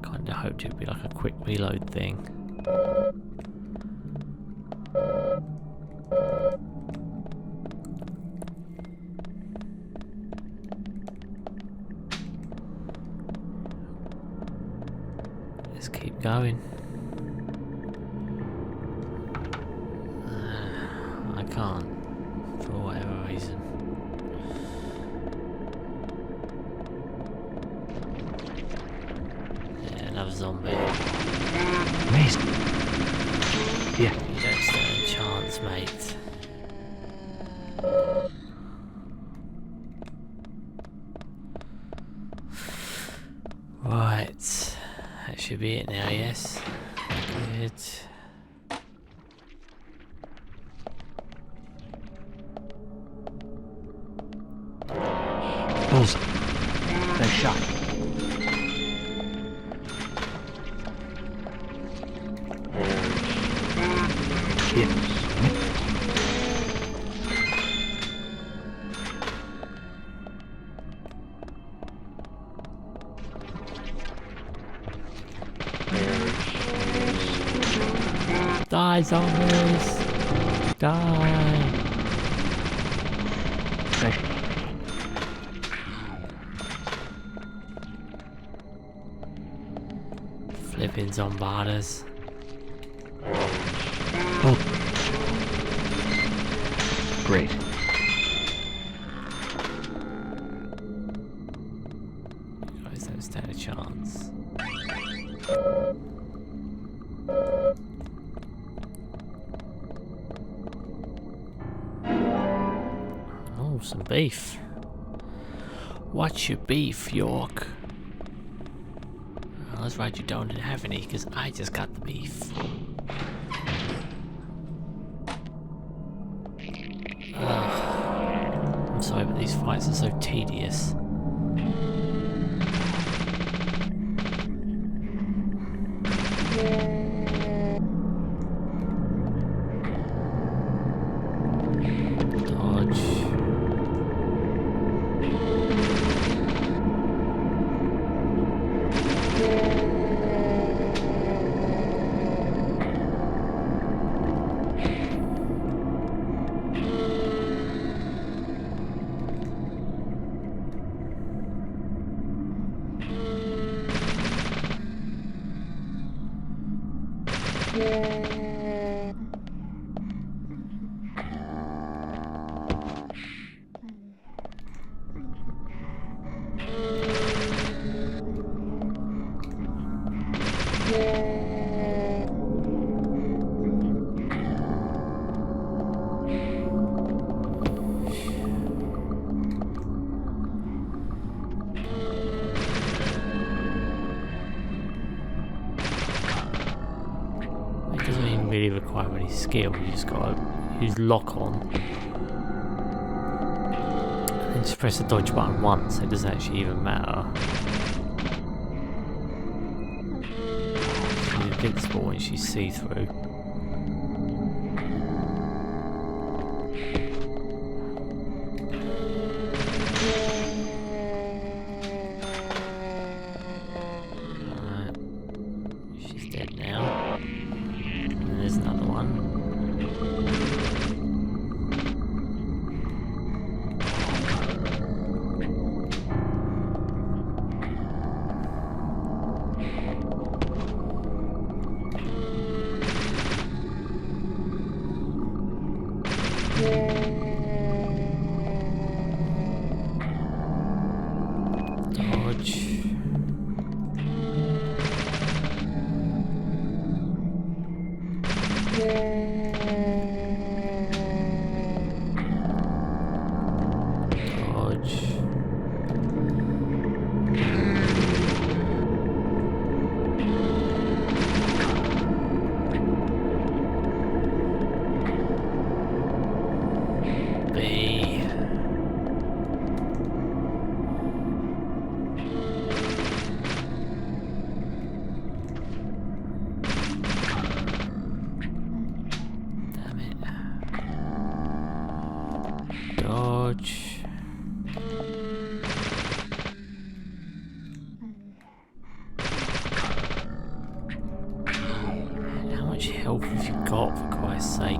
Kinda hoped it would be like a quick reload thing. Let's keep going. I can't, for whatever reason. Yeah, another zombie. Amazing. Yeah. You don't stand a chance, mate. Right. That should be it now, yes. Good. Bullseye. Nice shot. Yes. Die, zombies! Die! Nice. Flipping zombarders. Oh. Great. You guys don't stand a chance. Oh, some beef. What's your beef, York? I was right, you don't have any, because I just got the beef. I'm sorry, but these fights are so tedious. Dodge. It doesn't even really require any skill, you just gotta use lock on. And then just press the dodge button once, it doesn't actually even matter. She's invincible when she's see-through. She's dead now. And there's another one. Dodge. much health have you got, for Christ's sake?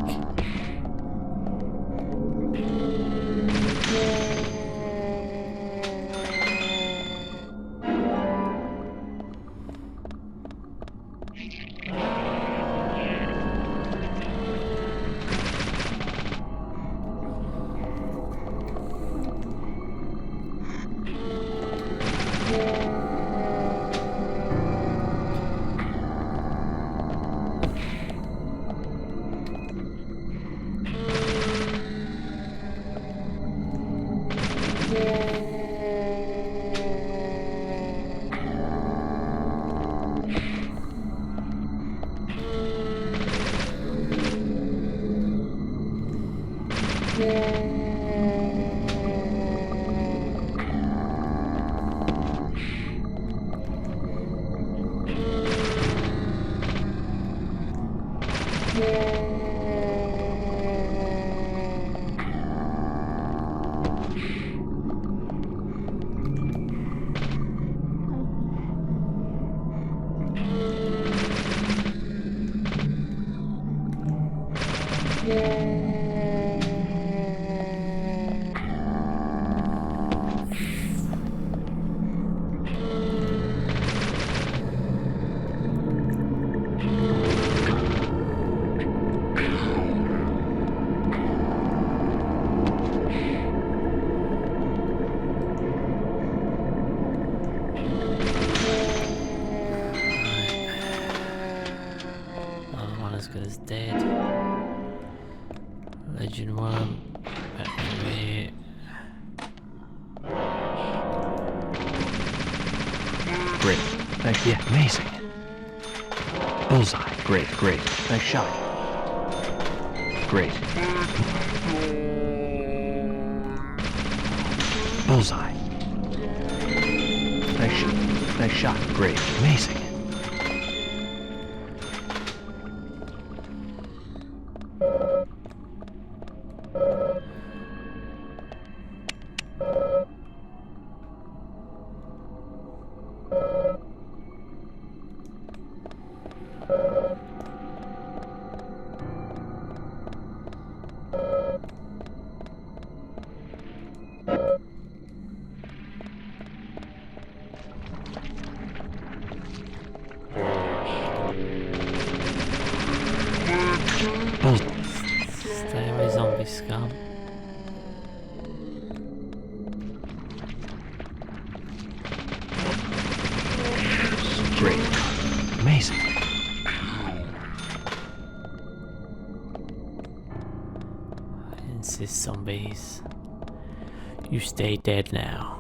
Is dead. Legend worm. Back over here. Great. Thanks. Yeah, amazing. Bullseye. Great, great. Nice shot. Great. Bullseye. Nice shot. Great. Amazing. Stay away, zombie scum. Great. Amazing. I insist, zombies. You stay dead now.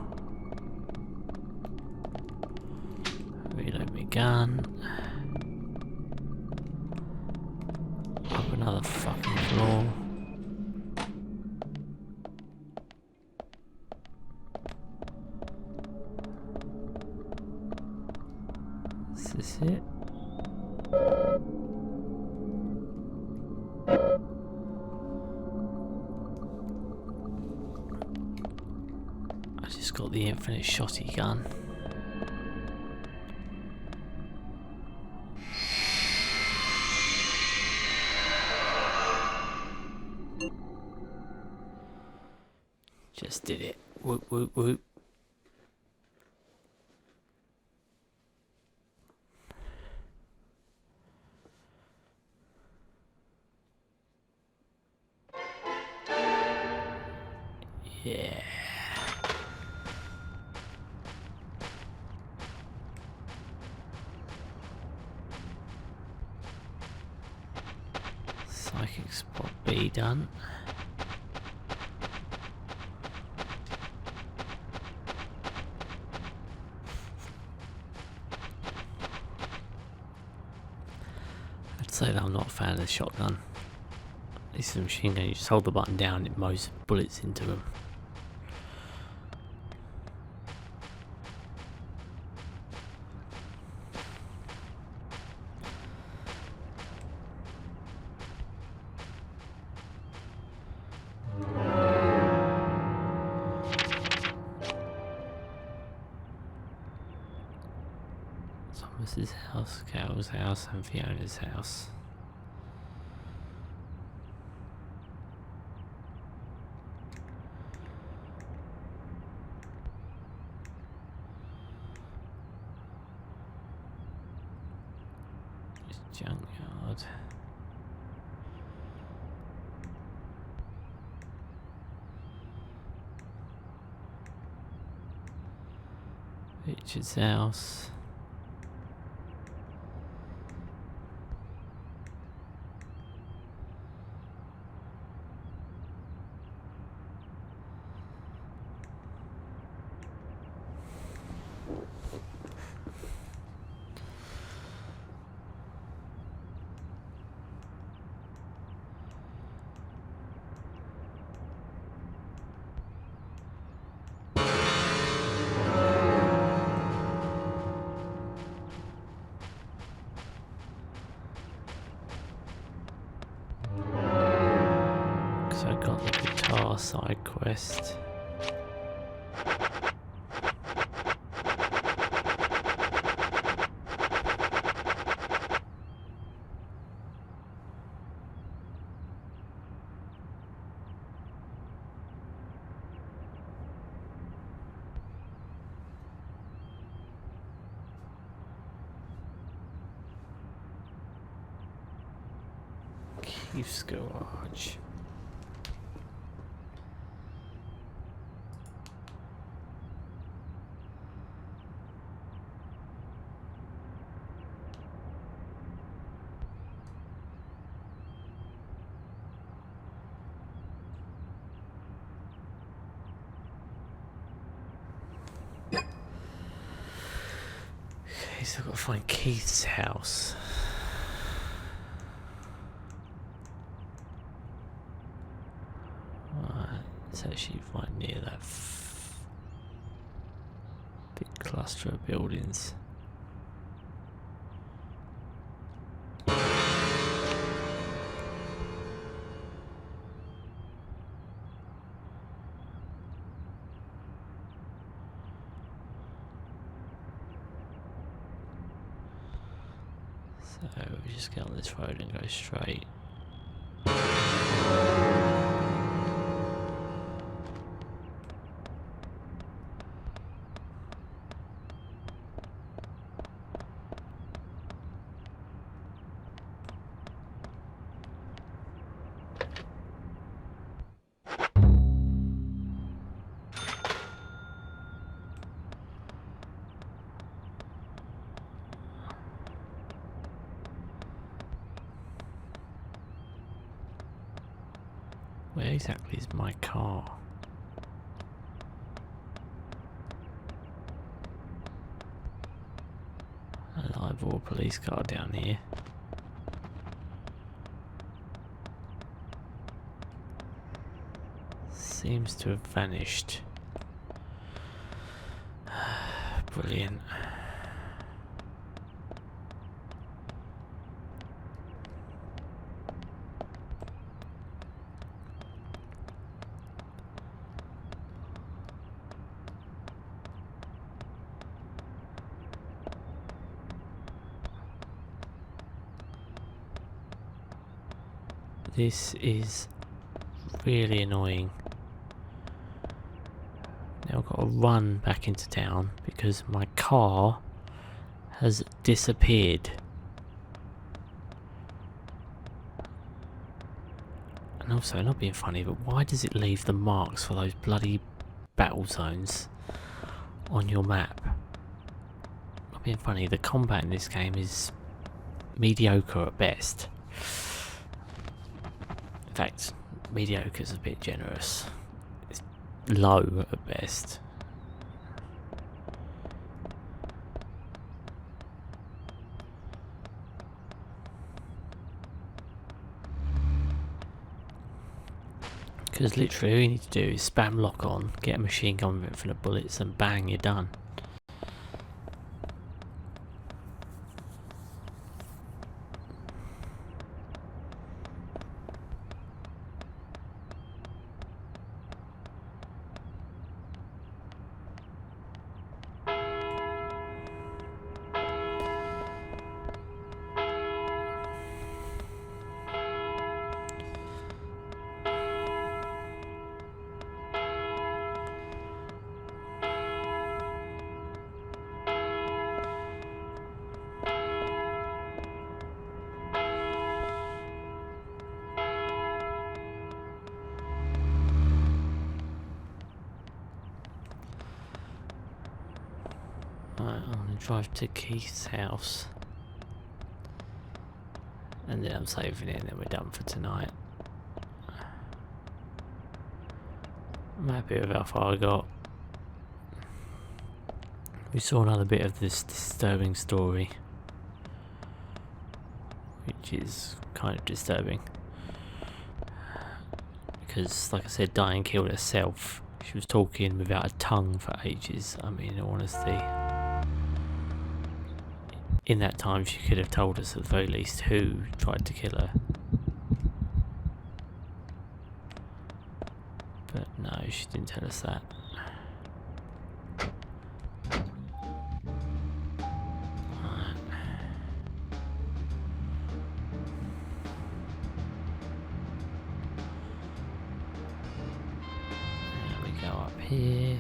Reload my gun. Up another fucking floor. Is this it? I just got the infinite shotty gun. Just did it. Whoop, whoop, whoop. Yeah. Psychic spot B done. I'd say that I'm not a fan of the shotgun. This is a machine gun, you just hold the button down and it mows bullets into them. Thomas's house, Carol's house, and Fiona's house. junkyard. Richard's house. So I got the guitar side quest. Keith's garage. Okay, so I've got to find Keith's house. Right, it's actually right near that big cluster of buildings. So we just get on this road and go straight. Where exactly is my car? I bought a police car down here. Seems to have vanished. Brilliant. This is really annoying. Now I've got to run back into town because my car has disappeared. And also, not being funny, but why does it leave the marks for those bloody battle zones on your map? Not being funny, the combat in this game is mediocre at best. In fact, mediocre is a bit generous. It's low at best. Because literally all you need to do is spam lock on, get a machine gun for the bullets, and bang, you're done. drive to Keith's house. And then I'm saving it and then we're done for tonight. I'm happy with how far I got. We saw another bit of this disturbing story, which is kind of disturbing. Because, like I said, Diane killed herself. She was talking without a tongue for ages. I mean, in all honesty, in that time she could have told us at the very least who tried to kill her. But no, she didn't tell us that. Here.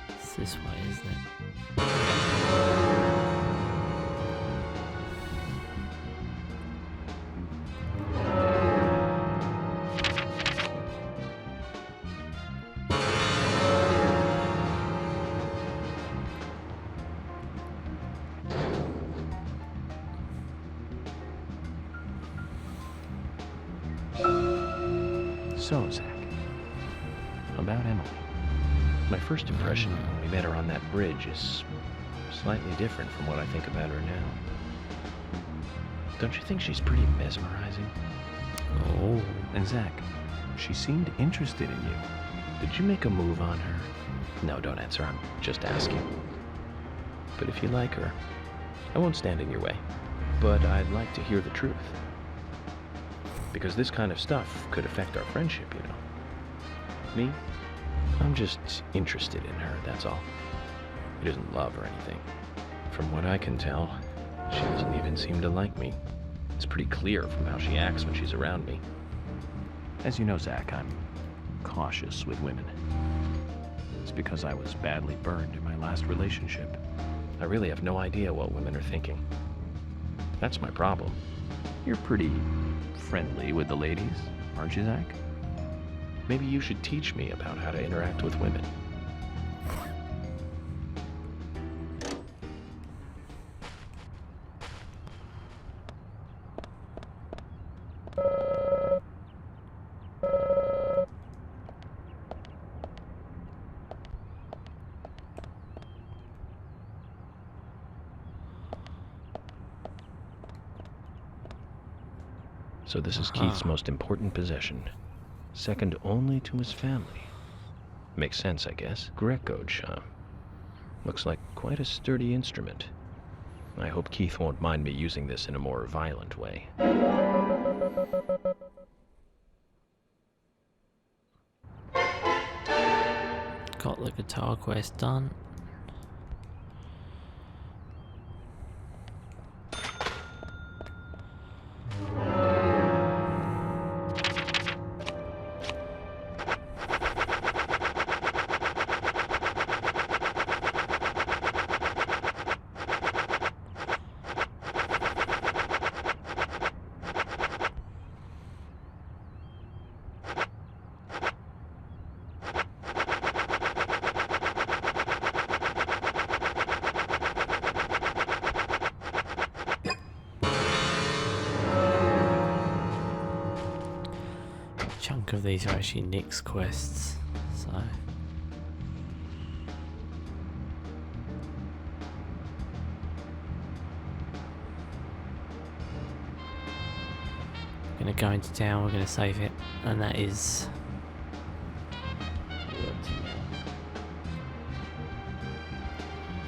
It's this way, isn't it? So, Zach, about Emily. My first impression when we met her on that bridge is slightly different from what I think about her now. Don't you think she's pretty mesmerizing? Oh. And Zach, she seemed interested in you. Did you make a move on her? No, don't answer. I'm just asking. But if you like her, I won't stand in your way. But I'd like to hear the truth. Because this kind of stuff could affect our friendship, you know. Me? I'm just interested in her, that's all. It isn't love or anything. From what I can tell, she doesn't even seem to like me. It's pretty clear from how she acts when she's around me. As you know, Zach, I'm cautious with women. It's because I was badly burned in my last relationship. I really have no idea what women are thinking. That's my problem. You're pretty friendly with the ladies, aren't you, Zach? Maybe you should teach me about how to interact with women. So this is Keith's most important possession, second only to his family. Makes sense, I guess. Greco charm. Looks like quite a sturdy instrument. I hope Keith won't mind me using this in a more violent way. Got the guitar quest done. Chunk of these are actually Nick's quests, so we're gonna go into town, we're gonna save it, and that is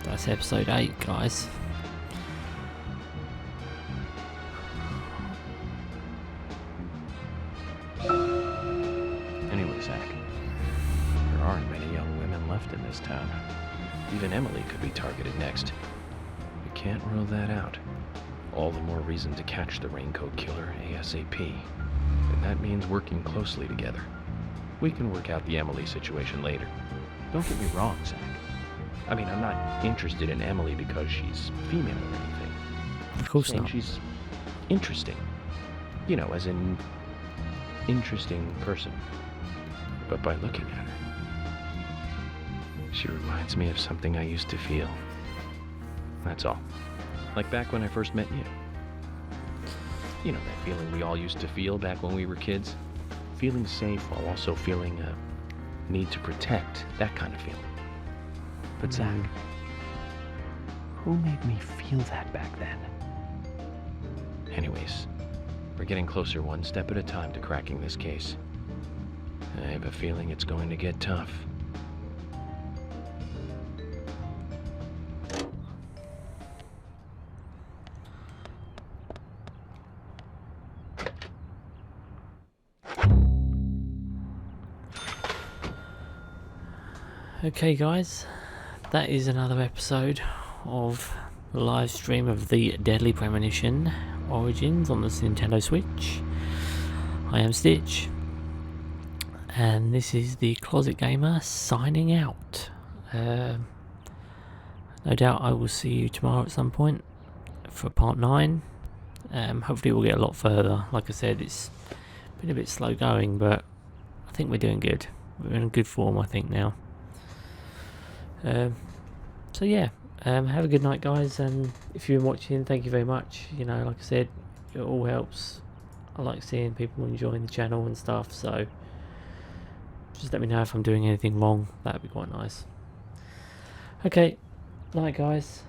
that's episode 8, guys. In this town. Even Emily could be targeted next. We can't rule that out. All the more reason to catch the raincoat killer ASAP. And that means working closely together. We can work out the Emily situation later. Don't get me wrong, Zach. I mean, I'm not interested in Emily because she's female or anything. Of course not. She's interesting. You know, as in interesting person. but by looking at her. She reminds me of something I used to feel. That's all. Like back when I first met you. You know that feeling we all used to feel back when we were kids? Feeling safe while also feeling a need to protect, that kind of feeling. But Zach, who made me feel that back then? Anyways, we're getting closer one step at a time to cracking this case. I have a feeling it's going to get tough. Okay guys, that is another episode of the live stream of the Deadly Premonition Origins on the Nintendo Switch. I am Stitch, and this is the Closet Gamer signing out. No doubt I will see you tomorrow at some point for part 9. Hopefully we'll get a lot further. Like I said, it's been a bit slow going, but I think we're doing good. We're in good form, I think, now. So yeah, have a good night guys, and if you've been watching, thank you very much. You know, like I said, it all helps. I like seeing people enjoying the channel and stuff, so just let me know if I'm doing anything wrong. That'd be quite nice. Okay, night guys.